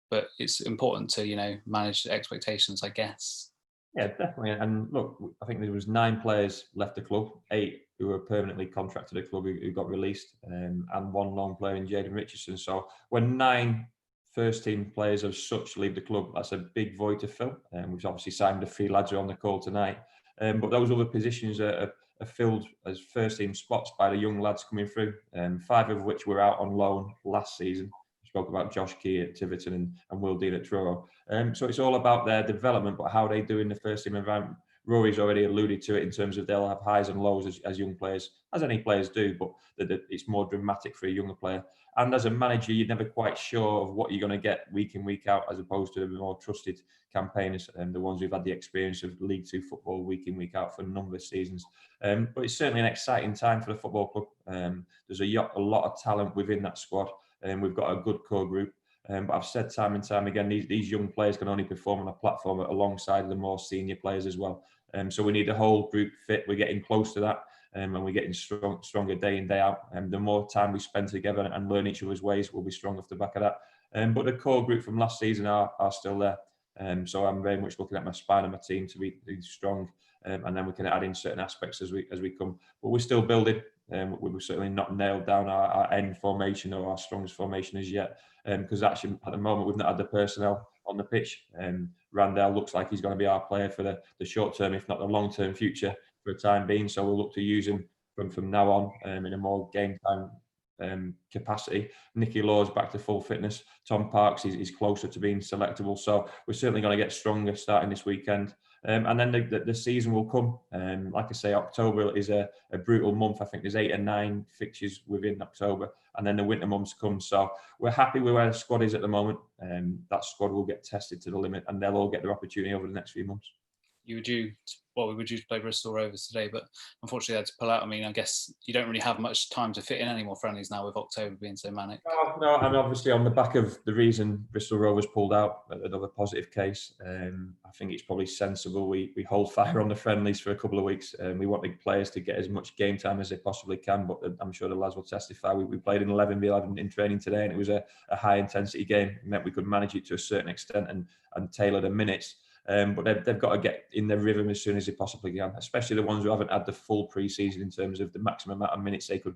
but it's important to, manage expectations, I guess. Yeah, definitely. And look, I think there was 9 players left the club, 8 who were permanently contracted to the club who got released, and 1 lone player in Jaden Richardson. So when 9 first team players of such leave the club, that's a big void to fill. We've obviously signed a few lads who are on the call tonight, but those other positions are filled as first team spots by the young lads coming through, 5 of which were out on loan last season. Spoke about Josh Key at Tiverton and Will Dean at Truro. So it's all about their development, but how they do in the first team environment. Rory's already alluded to it in terms of they'll have highs and lows as young players, as any players do, but it's more dramatic for a younger player. And as a manager, you're never quite sure of what you're going to get week in, week out, as opposed to the more trusted campaigners and the ones who've had the experience of League Two football week in, week out for a number of seasons. But it's certainly an exciting time for the football club. There's a lot of talent within that squad. We've got a good core group, but I've said time and time again, these young players can only perform on a platform alongside the more senior players as well. So we need the whole group fit. We're getting close to that, and we're getting stronger day in, day out. And the more time we spend together and learn each other's ways, we'll be strong off the back of that. But the core group from last season are still there. So I'm very much looking at my spine and my team to be strong, and then we can add in certain aspects as we come. But we're still building. We've certainly not nailed down our end formation or our strongest formation as yet, because actually at the moment we've not had the personnel on the pitch. Randall looks like he's going to be our player for the short term, if not the long term future for the time being. So we'll look to use him from now on in a more game time capacity. Nicky Law's back to full fitness. Tom Parks is closer to being selectable. So we're certainly going to get stronger starting this weekend. And then the season will come. Like I say, October is a brutal month. I think there's 8 or 9 fixtures within October, and then the winter months come. So we're happy with where the squad is at the moment. That squad will get tested to the limit, and they'll all get their opportunity over the next few months. We were due to play Bristol Rovers today, but unfortunately they had to pull out. I mean, I guess you don't really have much time to fit in any more friendlies now with October being so manic. No, and obviously on the back of the reason Bristol Rovers pulled out, another positive case, I think it's probably sensible we hold fire on the friendlies for a couple of weeks. We want the players to get as much game time as they possibly can, but I'm sure the lads will testify. We played an 11v11 in training today, and it was a high intensity game. It meant we could manage it to a certain extent and tailor the minutes. But they've got to get in their rhythm as soon as they possibly can, especially the ones who haven't had the full pre-season in terms of the maximum amount of minutes they could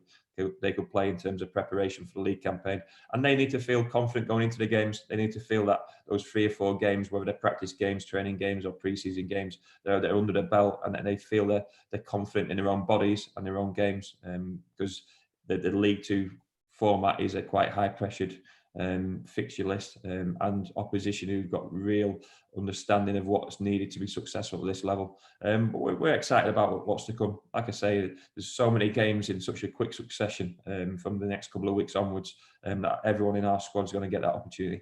play in terms of preparation for the league campaign. And they need to feel confident going into the games. They need to feel that those 3 or 4 games, whether they're practice games, training games, or pre-season games, they're under their belt, and they feel they're confident in their own bodies and their own games, because the League 2 format is a quite high-pressured fixture list, and opposition who've got real understanding of what's needed to be successful at this level. But we're excited about what's to come. Like I say, there's so many games in such a quick succession from the next couple of weeks onwards, that everyone in our squad is going to get that opportunity.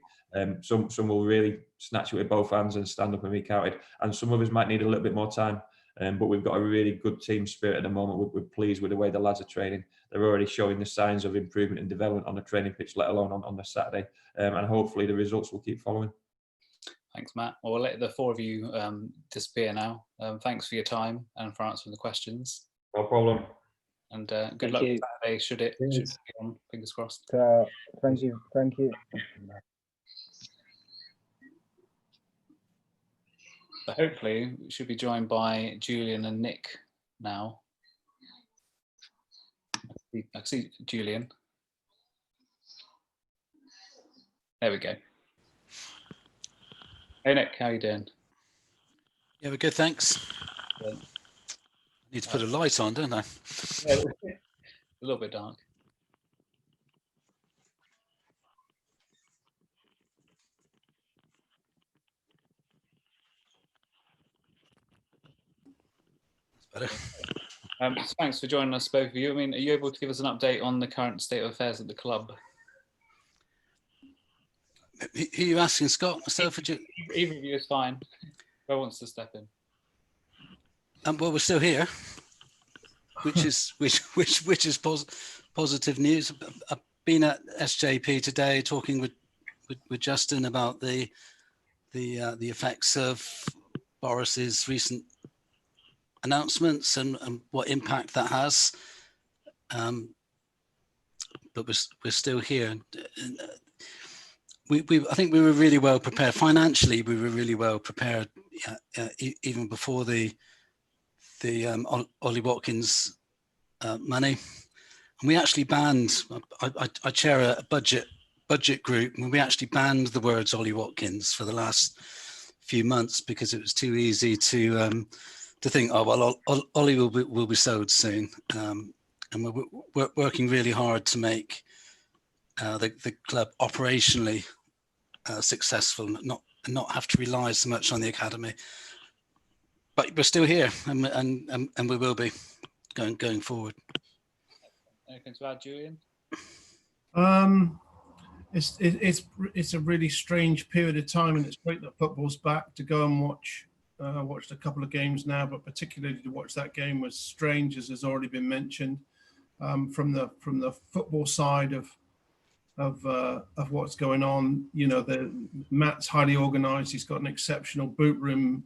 Some will really snatch it with both hands and stand up and be counted, and some of us might need a little bit more time. But we've got a really good team spirit at the moment. We're pleased with the way the lads are training. They're already showing the signs of improvement and development on the training pitch, let alone on the Saturday. And hopefully the results will keep following. Thanks, Matt. Well, we'll let the 4 of you disappear now. Thanks for your time and for answering the questions. No problem. And good luck with Saturday, should it be on, fingers crossed. Thank you. But hopefully we should be joined by Julian and Nick now. I see Julian. There we go. Hey Nick, how are you doing? Yeah, we're good, thanks. Good. Need to put a light on, don't I? Yeah, a little bit dark. Better. So thanks for joining us, both of you. I mean, are you able to give us an update on the current state of affairs at the club? Who are you asking, Scott? Myself? Either of you is fine. Who wants to step in? Well, we're still here, which is positive news. I've been at SJP today talking with Justin about the effects of Boris's recent announcements and what impact that has. But we're still here. I think we were really well prepared financially. We were really well prepared even before the Ollie Watkins money. And we actually banned. I chair a budget group, and we actually banned the words Ollie Watkins for the last few months because it was too easy to think, oh well, Ollie will be sold soon. And we're working really hard to make the club operationally successful, not have to rely so much on the academy. But we're still here, and we will be going forward. Anything to add, Julian? It's a really strange period of time, and it's great that football's back. To go and watched a couple of games now, but particularly to watch that game was strange, as has already been mentioned. From the football side of what's going on, you know, Matt's highly organised. He's got an exceptional boot room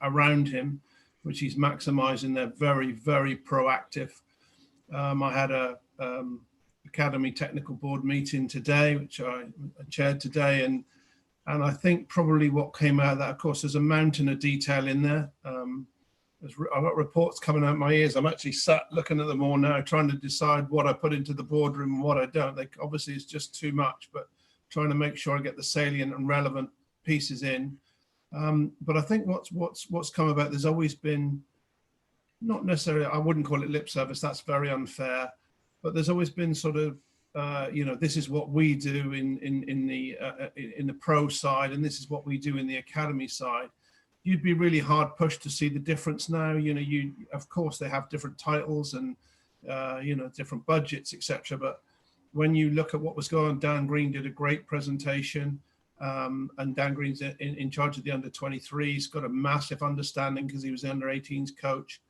around him, which he's maximising. They're very, very proactive. I had a academy technical board meeting today, which I chaired today, and I think probably what came out of that, of course, there's a mountain of detail in there. I've got reports coming out my ears. I'm actually sat looking at them all now, trying to decide what I put into the boardroom and what I don't. Obviously, it's just too much, but trying to make sure I get the salient and relevant pieces in. But I think what's come about, there's always been, not necessarily, I wouldn't call it lip service, that's very unfair, but there's always been sort of, you know, this is what we do in the pro side, and this is what we do in the academy side. you'd be really hard pushed to see the difference now. Of course, they have different titles and different budgets, etc. But when you look at what was going on, Dan Green did a great presentation, and Dan Green's in charge of the under-23s. He's got a massive understanding because he was the under-18s coach.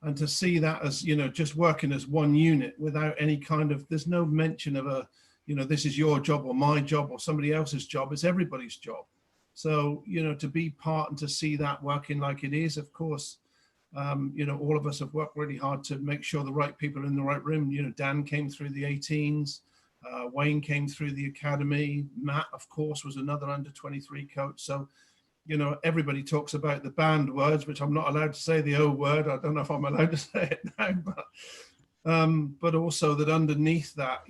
And to see that as, just working as one unit without any kind of, there's no mention of this is your job or my job or somebody else's job. It's everybody's job. So, to be part and to see that working like it is, of course, all of us have worked really hard to make sure the right people are in the right room. Dan came through the 18s, Wayne came through the academy. Matt, of course, was another under-23 coach. So, everybody talks about the banned words, which I'm not allowed to say the O word. I don't know if I'm allowed to say it now, but also that underneath that,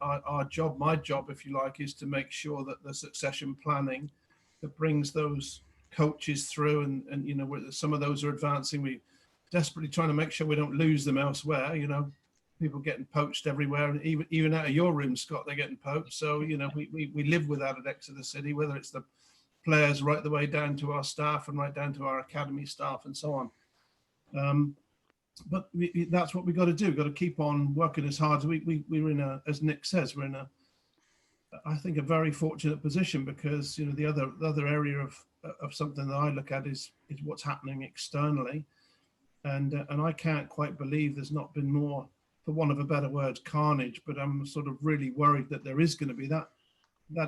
our job, my job, if you like, is to make sure that the succession planning that brings those coaches through and some of those are advancing. We desperately trying to make sure we don't lose them elsewhere. People getting poached everywhere, and even out of your room, Scott, they're getting poached. So, we live with that at Exeter City, whether it's the players right the way down to our staff and right down to our academy staff and so on. But that's what we got to do. We've got to keep on working as hard. We're in as Nick says, we're in I think a very fortunate position because, the other area of something that I look at is what's happening externally. And I can't quite believe there's not been more, for want of a better word, carnage, but I'm sort of really worried that there is going to be that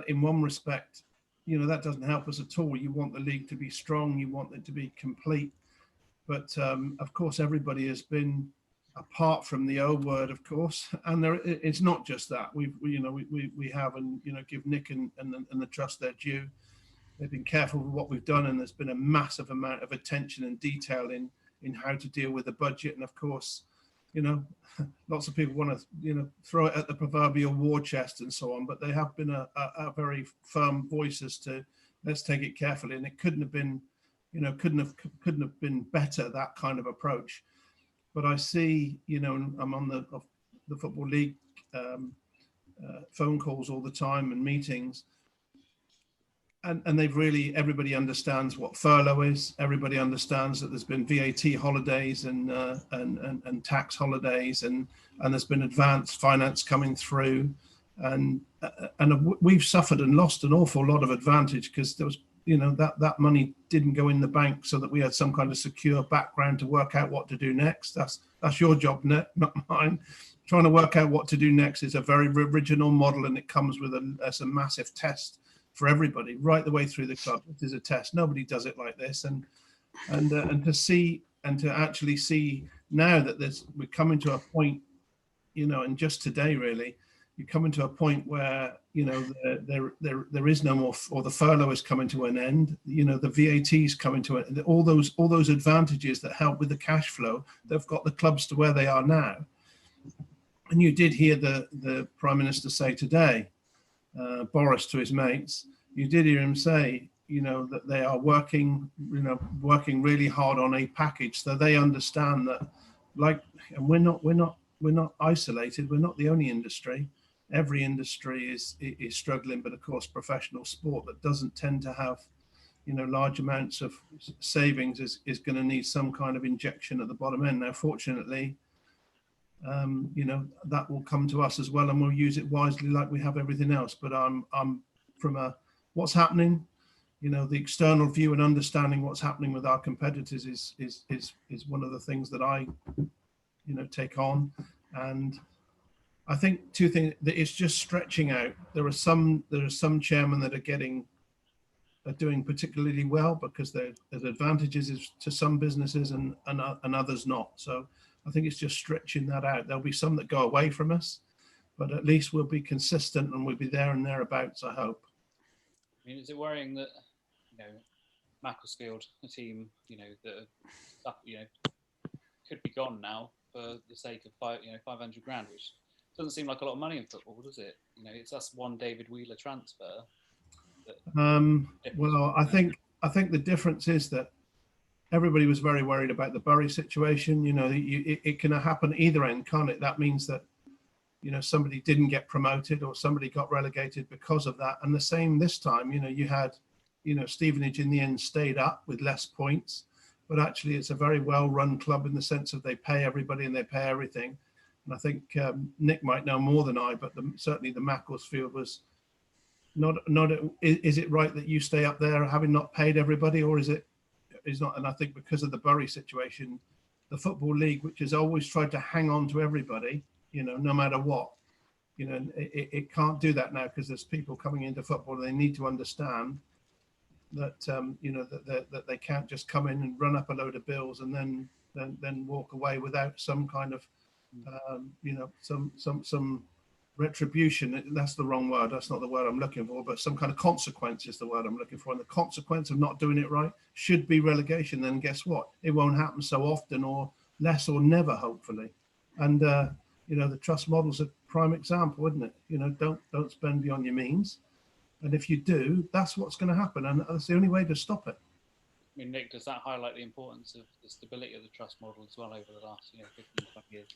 in one respect, that doesn't help us at all. You want the league to be strong, you want it to be complete. But of course, everybody has been, apart from the O word, of course, and it's not just that. We have, and give Nick and the trust their due. They've been careful with what we've done, and there's been a massive amount of attention and detail in how to deal with the budget. And of course, lots of people want to, throw it at the proverbial war chest and so on, but they have been a very firm voice as to let's take it carefully. And it couldn't have been, couldn't have been better, that kind of approach. But I see, I'm on the Football League phone calls all the time and meetings. And they've really, everybody understands what furlough is. Everybody understands that there's been VAT holidays and tax holidays, and there's been advanced finance coming through, and we've suffered and lost an awful lot of advantage because there was, that money didn't go in the bank so that we had some kind of secure background to work out what to do next. That's your job, Nick, not mine. Trying to work out what to do next is a very original model, and it comes with a massive test for everybody right the way through the club. It is a test. Nobody does it like this, and to see and to actually see now that we're coming to a point, and just today really, you're coming to a point where there is no more, or the furlough is coming to an end. The VAT is coming to it. All those advantages that help with the cash flow, they've got the clubs to where they are now. And you did hear the Prime Minister say today, Boris, to his mates, you did hear him say, that they are working really hard on a package, so they understand that, and we're not isolated. We're not the only industry. Every industry is struggling, but of course, professional sport that doesn't tend to have, large amounts of savings is going to need some kind of injection at the bottom end. Now, fortunately, that will come to us as well, and we'll use it wisely like we have everything else. But I'm from what's happening, the external view and understanding what's happening with our competitors is one of the things that I, take on. And I think two things, that it's just stretching out. There are some chairmen that are doing particularly well because there's advantages to some businesses and others not. So I think it's just stretching that out. There'll be some that go away from us, but at least we'll be consistent and we'll be there and thereabouts, I hope. I mean, is it worrying that, Macclesfield, a team, that could be gone now for the sake of 500 grand, which doesn't seem like a lot of money in football, does it? It's just one David Wheeler transfer. Well, I think the difference is that everybody was very worried about the Bury situation. It can happen either end, can't it? That means that, somebody didn't get promoted or somebody got relegated because of that. And the same this time, you had Stevenage in the end stayed up with less points, but actually it's a very well-run club in the sense of they pay everybody and they pay everything. And I think Nick might know more than I, but certainly the Macclesfield was not. Is it right that you stay up there having not paid everybody, or is not? And I think because of the Bury situation, the Football League, which has always tried to hang on to everybody, no matter what, it can't do that now because there's people coming into football and they need to understand that that they can't just come in and run up a load of bills and then walk away without some kind of some retribution. That's the wrong word. That's not the word I'm looking for, but some kind of consequence is the word I'm looking for. And the consequence of not doing it right should be relegation. Then guess what? It won't happen so often, or less, or never, hopefully. And the trust model's a prime example, isn't it? Don't spend beyond your means. And if you do, that's what's going to happen. And that's the only way to stop it. I mean, Nick, does that highlight the importance of the stability of the trust model as well over the last 15, 20 years?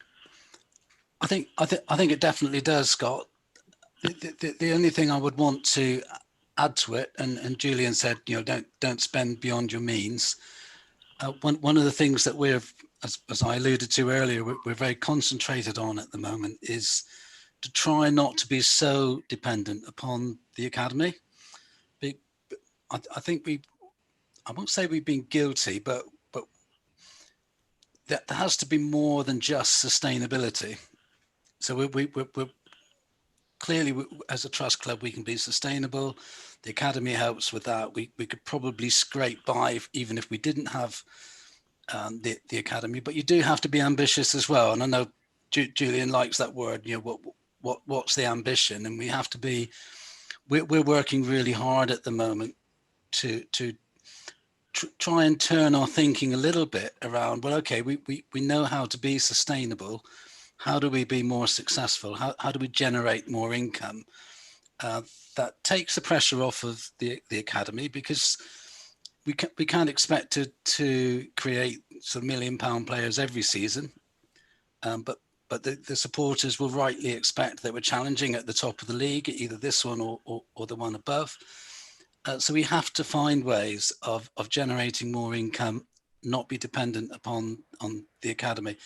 I think it definitely does, Scott. The only thing I would want to add to it, and Julian said, don't spend beyond your means. One of the things that as I alluded to earlier, we're very concentrated on at the moment is to try not to be so dependent upon the academy. I think I won't say we've been guilty, but there has to be more than just sustainability. So we're clearly, as a trust club, we can be sustainable. The academy helps with that. We could probably scrape by even if we didn't have the academy. But you do have to be ambitious as well. And I know Julian likes that word. What's the ambition? And we have to be. We're working really hard at the moment to try and turn our thinking a little bit around. Well, okay, we know how to be sustainable. How do we be more successful? How do we generate more income? That takes the pressure off of the academy, because we can't expect to create sort of £1 million players every season. But the supporters will rightly expect that we're challenging at the top of the league, either this one or the one above. So we have to find ways of generating more income, not be dependent on the academy.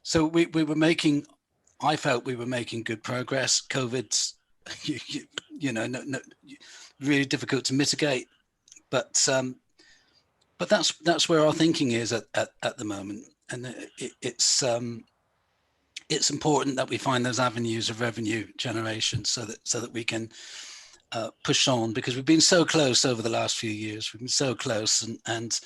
So I felt we were making good progress. COVID's, really difficult to mitigate, but that's where our thinking is at the moment, and it's important that we find those avenues of revenue generation so that we can push on, because we've been so close over the last few years. We've been so close, and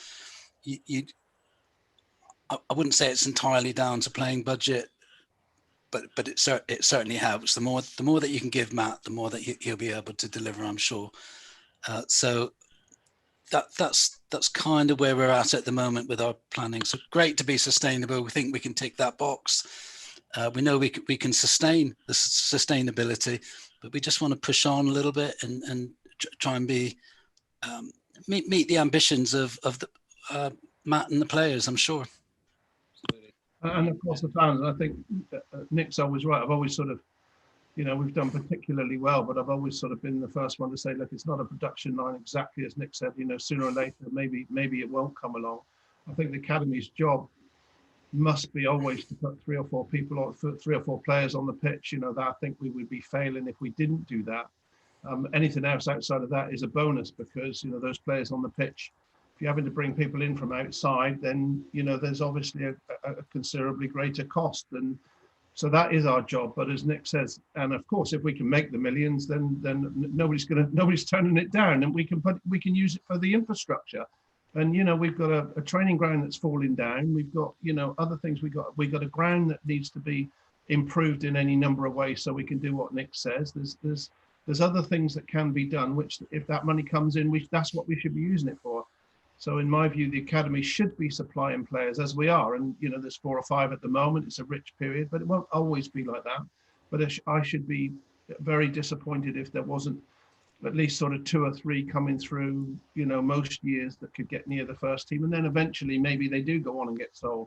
I wouldn't say it's entirely down to playing budget, but it certainly helps. The more that you can give Matt, the more that he'll be able to deliver, I'm sure. So that's kind of where we're at the moment with our planning. So great to be sustainable. We think we can tick that box. We know we can sustain the sustainability, but we just want to push on a little bit and try and be meet the ambitions of the Matt and the players, I'm sure. And of course the fans. I think Nick's always right. I've always sort of, we've done particularly well, but I've always sort of been the first one to say, look, it's not a production line, exactly as Nick said. Sooner or later, maybe it won't come along. I think the academy's job must be always to put 3 or 4 people or 3 or 4 players on the pitch. That I think we would be failing if we didn't do that. Anything else outside of that is a bonus, because those players on the pitch, if you're having to bring people in from outside, then there's obviously a considerably greater cost, and so that is our job. But as Nick says, and of course, if we can make the millions, then nobody's turning it down, and we can use it for the infrastructure. And we've got a training ground that's falling down. We've got other things. We got a ground that needs to be improved in any number of ways, so we can do what Nick says. There's other things that can be done, which if that money comes in, that's what we should be using it for. So in my view, the academy should be supplying players, as we are. And, there's 4 or 5 at the moment. It's a rich period, but it won't always be like that. But I should be very disappointed if there wasn't at least sort of 2 or 3 coming through, most years that could get near the first team. And then eventually maybe they do go on and get sold.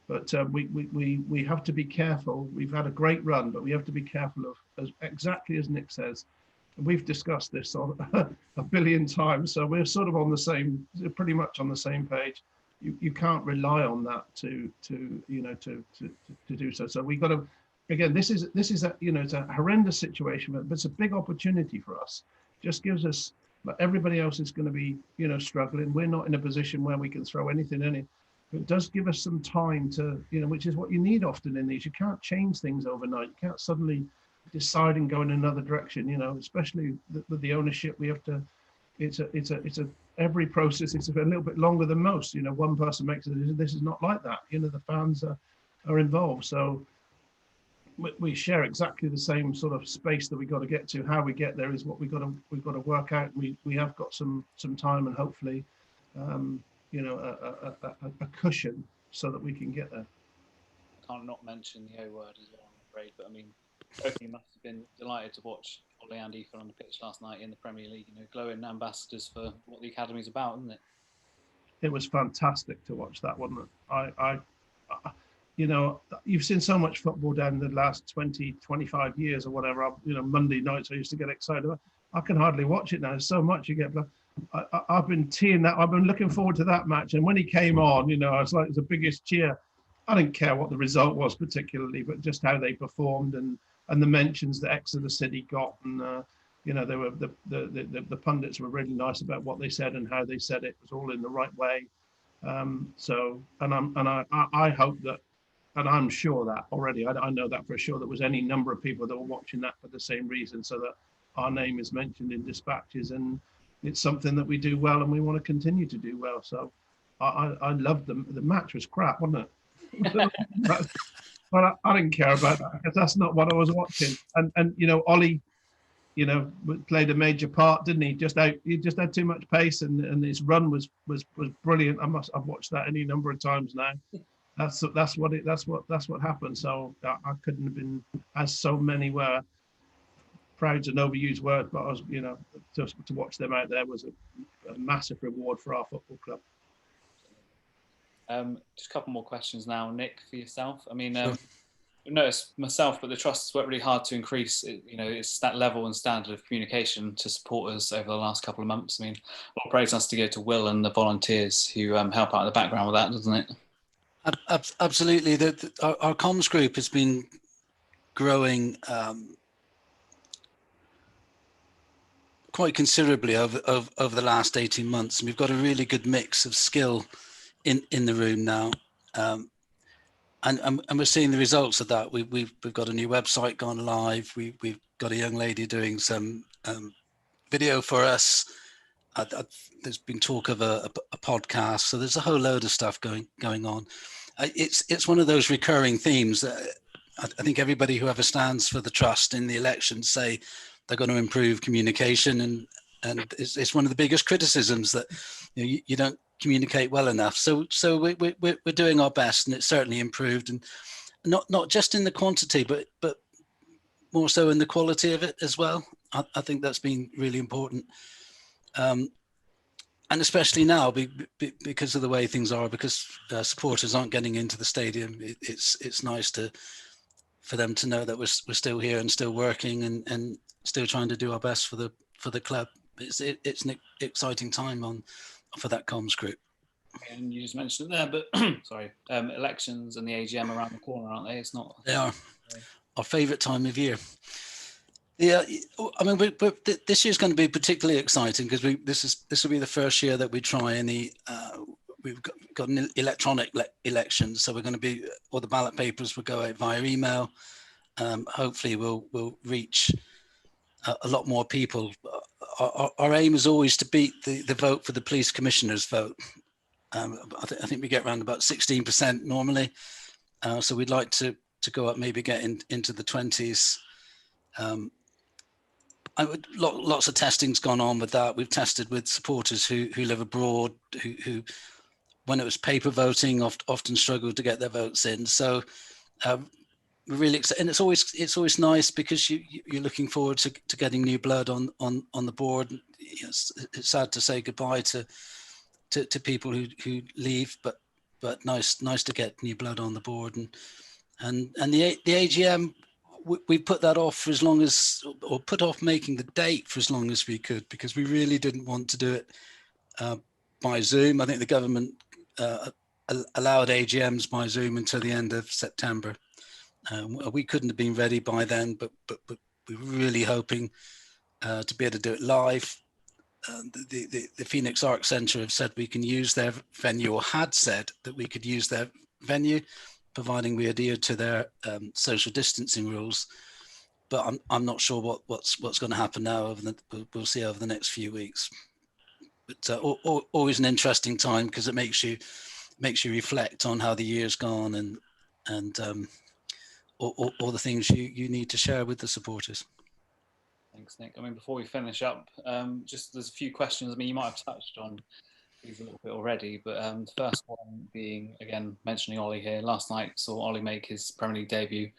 But we have to be careful. We've had a great run, but we have to be careful of, exactly as Nick says, we've discussed this on a billion times, so we're sort of pretty much on the same page. You can't rely on that to do so. So we've got to, again, this is a, it's a horrendous situation, but it's a big opportunity for us. Just gives us, but everybody else is going to be, struggling. We're not in a position where we can throw anything in it. But it does give us some time to, which is what you need often in these. You can't change things overnight. You can't suddenly decide and go in another direction, especially with the ownership. We have to, every process is a little bit longer than most. One person makes a decision. This is not like that. The fans are involved. So we share exactly the same sort of space that we got to get to. How we get there is what we've got to work out. We have got some time and hopefully, a cushion so that we can get there. I can't not mention the O word as well, I'm afraid. But I mean, both you must have been delighted to watch Ollie and Ethan on the pitch last night in the Premier League. Glowing ambassadors for what the academy's about, isn't it? It was fantastic to watch that, wasn't it? You've seen so much football down the last 20, 25 years or whatever. Monday nights I used to get excited. I can hardly watch it now. There's so much you get. I've been teeing that. I've been looking forward to that match. And when he came on, I was like, it was the biggest cheer. I didn't care what the result was particularly, but just how they performed and the mentions that Exeter City got. And, they were the pundits were really nice about what they said and how they said it. It was all in the right way. I hope that, and I'm sure that already, I know that for sure, there was any number of people that were watching that for the same reason, so that our name is mentioned in dispatches, and it's something that we do well and we want to continue to do well. So I loved them. The match was crap, wasn't it? But I didn't care about that because that's not what I was watching. And Ollie, played a major part, didn't he? He just had too much pace, and his run was brilliant. I've watched that any number of times now. That's what happened. So I couldn't have been, as so many were. Proud's an overused word, but I was, just to watch them out there was a massive reward for our football club. Just a couple more questions now, Nick, for yourself. I mean, Sure. I've noticed myself, but the Trust has worked really hard to increase, it's that level and standard of communication to supporters over the last couple of months. I mean, a lot of praise has to go to Will and the volunteers who help out in the background with that, doesn't it? Absolutely. Our comms group has been growing quite considerably over the last 18 months. And we've got a really good mix of skill in the room now. And we're seeing the results of that. We've got a new website gone live. We've got a young lady doing some video for us. There's been talk of a podcast. So there's a whole load of stuff going on. It's one of those recurring themes that I think everybody who ever stands for the Trust in the elections say they're going to improve communication, and it's one of the biggest criticisms that you don't communicate well enough. So we're doing our best, and it's certainly improved, and not just in the quantity, but more so in the quality of it as well. I think that's been really important. And especially now, because of the way things are, because supporters aren't getting into the stadium, it's nice for them to know that we're still here and still working and still trying to do our best for the club. It's an exciting time for that comms group. And you just mentioned it there, but sorry, elections and the AGM around the corner, aren't they? It's not. They are our favourite time of year. Yeah, I mean, this year's going to be particularly exciting because this will be the first year that we try any. We've got an electronic election, so we're going to all the ballot papers will go out via email. Hopefully, we'll reach a lot more people. Our aim is always to beat the vote for the police commissioner's vote. I think we get around about 16% normally, so we'd like to go up, maybe get into the 20s. Lots of testing's gone on with that. We've tested with supporters who live abroad, who when it was paper voting, often struggled to get their votes in. So we're really excited, and it's always nice because you're looking forward to getting new blood on the board. It's sad to say goodbye to people who leave, but nice to get new blood on the board, and the AGM. we put that off for as long as, or put off making the date for as long as we could, because we really didn't want to do it by Zoom. I think the government allowed AGMs by Zoom until the end of September. We couldn't have been ready by then, but we were really hoping to be able to do it live. The Phoenix Arc Centre have said we can use their venue, or had said that we could use their venue, providing we adhere to their social distancing rules. But I'm not sure what's going to happen now. We'll see over the next few weeks. But always an interesting time, because it makes you reflect on how the year's gone and all the things you need to share with the supporters. Thanks, Nick. I mean, before we finish up, just there's a few questions. I mean, you might have touched on these a little bit already, but the first one being, again, mentioning Ollie here. Last night saw Ollie make his Premier League debut.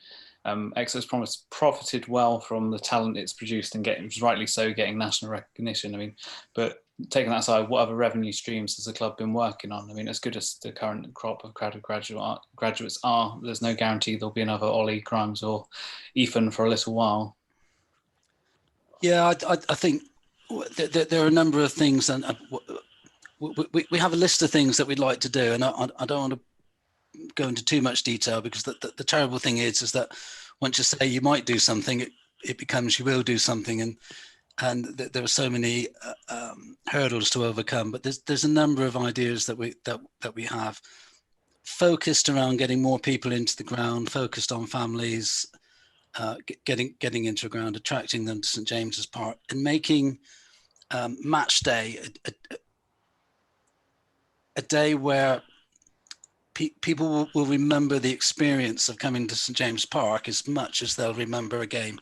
Exeter's profited well from the talent it's produced, and rightly so, getting national recognition. I mean, but taking that aside, what other revenue streams has the club been working on? I mean, as good as the current crop of graduates are, there's no guarantee there'll be another Ollie, Grimes or Ethan for a little while. Yeah, I think there are a number of things, and we have a list of things that we'd like to do, and I don't want to go into too much detail, because the terrible thing is that once you say you might do something, it becomes you will do something, and there are so many hurdles to overcome. But there's a number of ideas that we have focused around getting more people into the ground, focused on families. Getting into the ground, attracting them to St James's Park, and making match day a day where people will remember the experience of coming to St James's Park as much as they'll remember a game.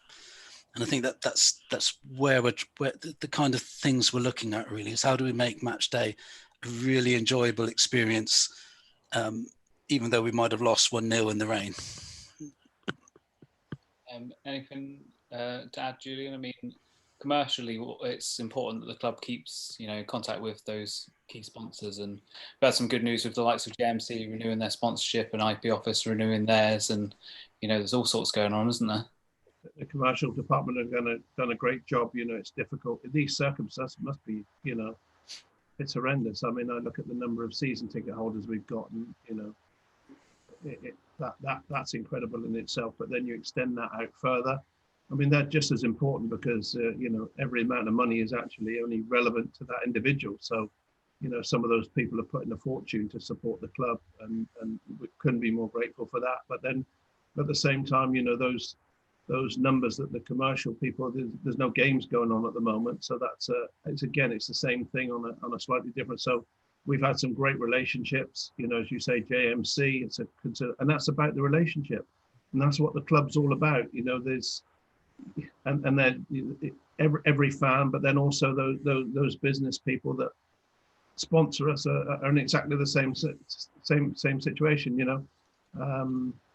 And I think that's where the kind of things we're looking at really is, how do we make match day a really enjoyable experience, even though we might have lost 1-0 in the rain. Anything to add, Julian? I mean, commercially, it's important that the club keeps, contact with those key sponsors, and we've had some good news with the likes of JMC renewing their sponsorship and IP Office renewing theirs, and there's all sorts going on, isn't there? The commercial department have done a great job. It's difficult in these circumstances. Must be, it's horrendous. I mean, I look at the number of season ticket holders we've got, and that's incredible in itself. But then you extend that out further. I mean, they're just as important, because every amount of money is actually only relevant to that individual. So, some of those people are putting a fortune to support the club, and we couldn't be more grateful for that. But then, at the same time, those numbers that the commercial people, there's no games going on at the moment. So that's it's the same thing on a slightly different. So we've had some great relationships, as you say, JMC, and that's about the relationship. And that's what the club's all about. There's, and then every fan, but then also those business people that sponsor us are in exactly the same situation,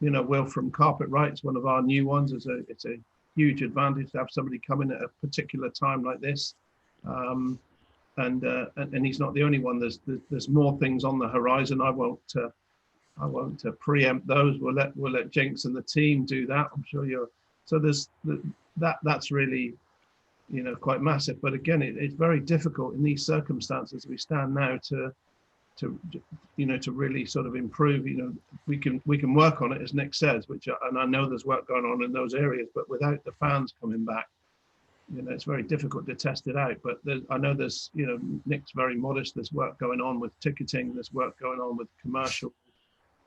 Will from Carpet Rights, one of our new ones, it's a huge advantage to have somebody come in at a particular time like this. And he's not the only one. There's more things on the horizon. I won't preempt those. We'll let Jinx and the team do that. I'm sure so there's that's really quite massive. But again, it's very difficult in these circumstances we stand now to really sort of improve. We can work on it, as Nick says, and I know there's work going on in those areas, but without the fans coming back, it's very difficult to test it out. But I know there's, Nick's very modest. There's work going on with ticketing. There's work going on with commercial.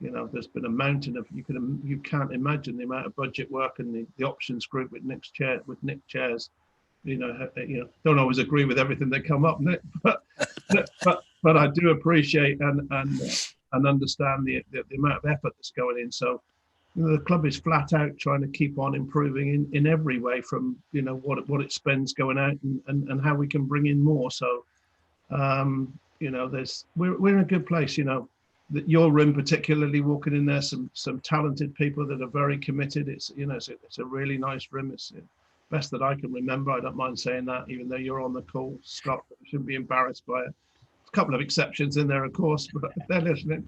There's been a mountain of, you can't imagine the amount of budget work, and the options group with Nick chairs. Don't always agree with everything that come up, Nick, but I do appreciate and understand the amount of effort that's going in. So, the club is flat out trying to keep on improving in every way, from what it spends going out and how we can bring in more. So, we're in a good place. Your room particularly, walking in there, some talented people that are very committed. It's it's a really nice room. It's best that I can remember. I don't mind saying that, even though you're on the call, Scott. I shouldn't be embarrassed by it. A couple of exceptions in there, of course, but they're listening.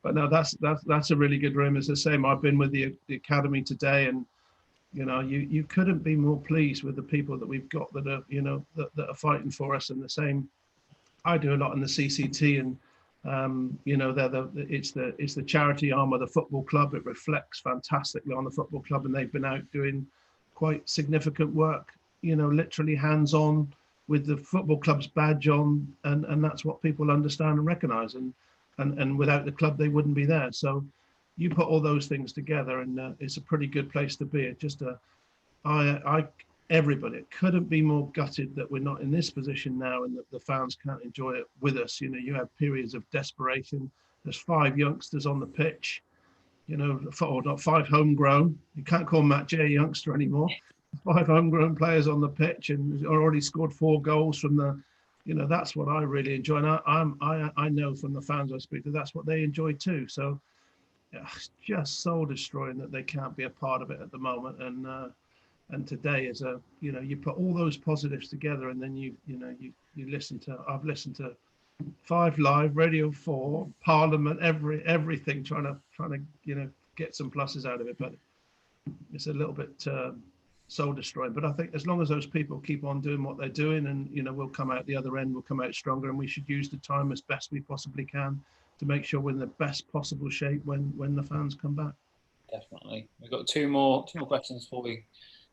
But no, that's a really good room. It's the same. I've been with the academy today, and You couldn't be more pleased with the people that we've got that are, that are fighting for us. And the same, I do a lot in the CCT, and it's the charity arm of the football club. It reflects fantastically on the football club, and they've been out doing quite significant work, literally hands-on with the football club's badge on, and that's what people understand and recognise. And without the club, they wouldn't be there. So you put all those things together, and it's a pretty good place to be. It just everybody couldn't be more gutted that we're not in this position now, and that the fans can't enjoy it with us. You have periods of desperation. There's 5 youngsters on the pitch, or not 5 homegrown. You can't call Matt J a youngster anymore. 5 homegrown players on the pitch, and already scored 4 goals from the. That's what I really enjoy, and I know from the fans I speak to, that's what they enjoy too. So it's just soul destroying that they can't be a part of it at the moment. And today is you put all those positives together, and then you listen to. I've listened to 5 Live, Radio 4, Parliament, everything, trying to get some pluses out of it, but it's a little bit soul destroying. But I think as long as those people keep on doing what they're doing, and we'll come out the other end, we'll come out stronger, and we should use the time as best we possibly can to make sure we're in the best possible shape when the fans come back. Definitely. We've got two more questions before we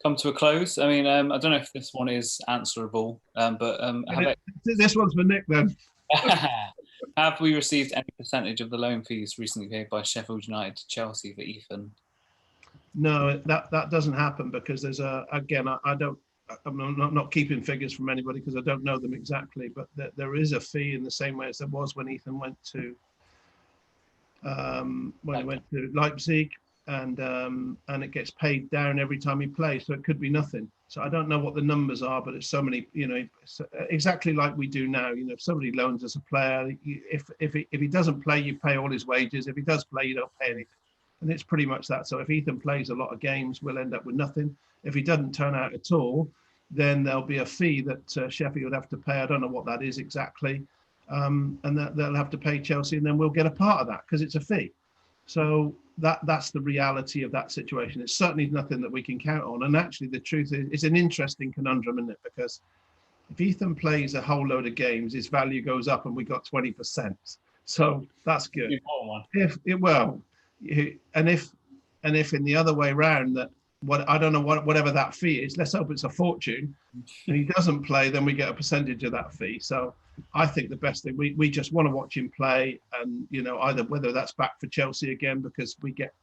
come to a close. I mean, I don't know if this one is answerable, but this one's for Nick then. Have we received any percentage of the loan fees recently paid by Sheffield United to Chelsea for Ethan? No, that doesn't happen, because there's I'm not keeping figures from anybody because I don't know them exactly, but there is a fee in the same way as there was when Ethan went to Leipzig, and it gets paid down every time he plays, so it could be nothing. So I don't know what the numbers are, but it's so many, exactly like we do now. If somebody loans us a player, if he doesn't play, you pay all his wages. If he does play, you don't pay anything. And it's pretty much that. So if Ethan plays a lot of games, we'll end up with nothing. If he doesn't turn out at all, then there'll be a fee that Sheffield have to pay. I don't know what that is exactly. And that they'll have to pay Chelsea, and then we'll get a part of that because it's a fee. So that's the reality of that situation. It's certainly nothing that we can count on. And actually, the truth is, it's an interesting conundrum, isn't it? Because if Ethan plays a whole load of games, his value goes up, and we got 20%. So that's good. If in the other way round, that I don't know whatever that fee is, let's hope it's a fortune, and he doesn't play, then we get a percentage of that fee. So I think the best thing, we just want to watch him play, and either whether that's back for Chelsea again, because we get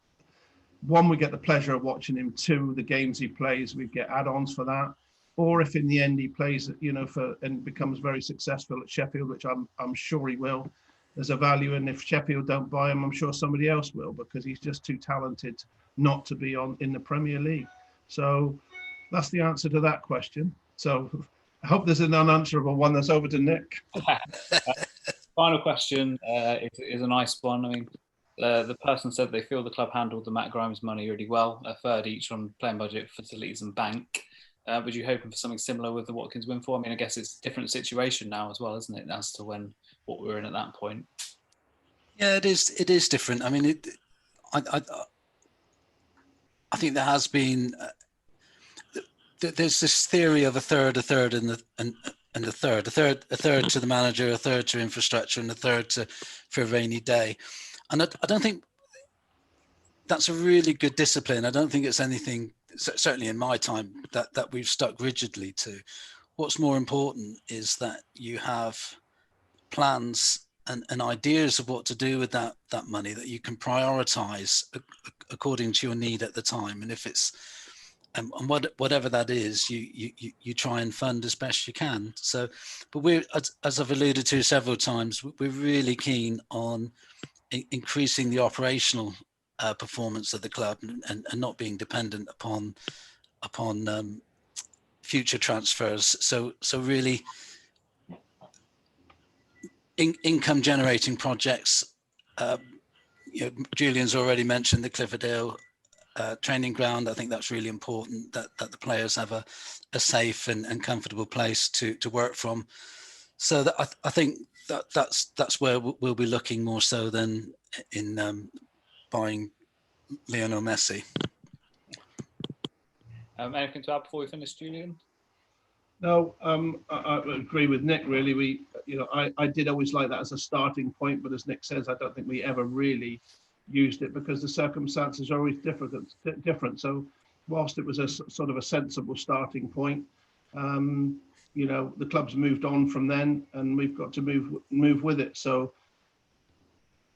the pleasure of watching him. 2, the games he plays, we get add-ons for that. Or if in the end he plays, and becomes very successful at Sheffield, which I'm sure he will, there's a value. And if Sheffield don't buy him, I'm sure somebody else will, because he's just too talented not to be in the Premier League. So that's the answer to that question. So I hope there's an unanswerable one. That's over to Nick. Final question is a nice one. I mean, the person said they feel the club handled the Matt Grimes money really well, a third each on playing budget, facilities and bank. Would you hoping for something similar with the Watkins windfall? I mean, I guess it's a different situation now as well, isn't it, as to what we were in at that point? Yeah, it is. It is different. I mean, I think there has been. There's this theory of a third, and a third to the manager, a third to infrastructure, and a third for a rainy day. And I don't think that's a really good discipline. I don't think it's anything, certainly in my time, that we've stuck rigidly to. What's more important is that you have plans and ideas of what to do with that money, that you can prioritize according to your need at the time. And if it's and whatever that is, you try and fund as best you can. So, but we're, as I've alluded to several times, we're really keen on increasing the operational performance of the club, and not being dependent upon future transfers. So really, income generating projects. Julian's already mentioned the Cliffordale training ground. I think that's really important, that the players have a safe and comfortable place to work from. So that I think that's where we'll be looking more so than in buying Lionel Messi. Anything to add before we finish, Julian? No, I agree with Nick. Really, I did always like that as a starting point, but as Nick says, I don't think we ever really used it because the circumstances are always different. So, whilst it was a sort of a sensible starting point, the club's moved on from then, and we've got to move with it. So,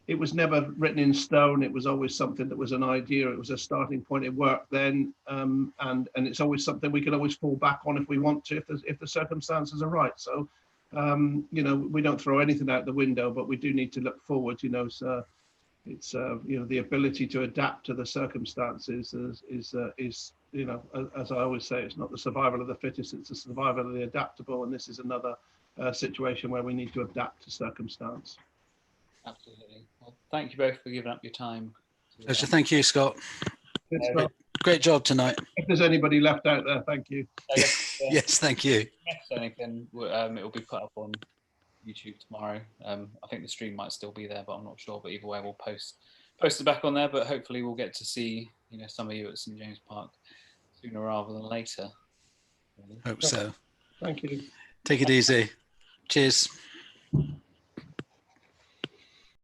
it was never written in stone. It was always something that was an idea. It was a starting point. It worked then, and it's always something we can always fall back on if we want to, if the circumstances are right. So, we don't throw anything out the window, but we do need to look forward. So it's the ability to adapt to the circumstances is as I always say, it's not the survival of the fittest, it's the survival of the adaptable. And this is another situation where we need to adapt to circumstance. Absolutely. Well, thank you both for giving up your time. Pleasure. Thank you, Scott. Good stuff. Great job tonight. If there's anybody left out there, thank you. Yes, thank you. If you miss anything, it will be put up on YouTube tomorrow. I think the stream might still be there, but I'm not sure. But either way, we'll post it back on there. But hopefully, we'll get to see some of you at St James Park sooner rather than later. Hope so. Thank you. Take it easy. Cheers.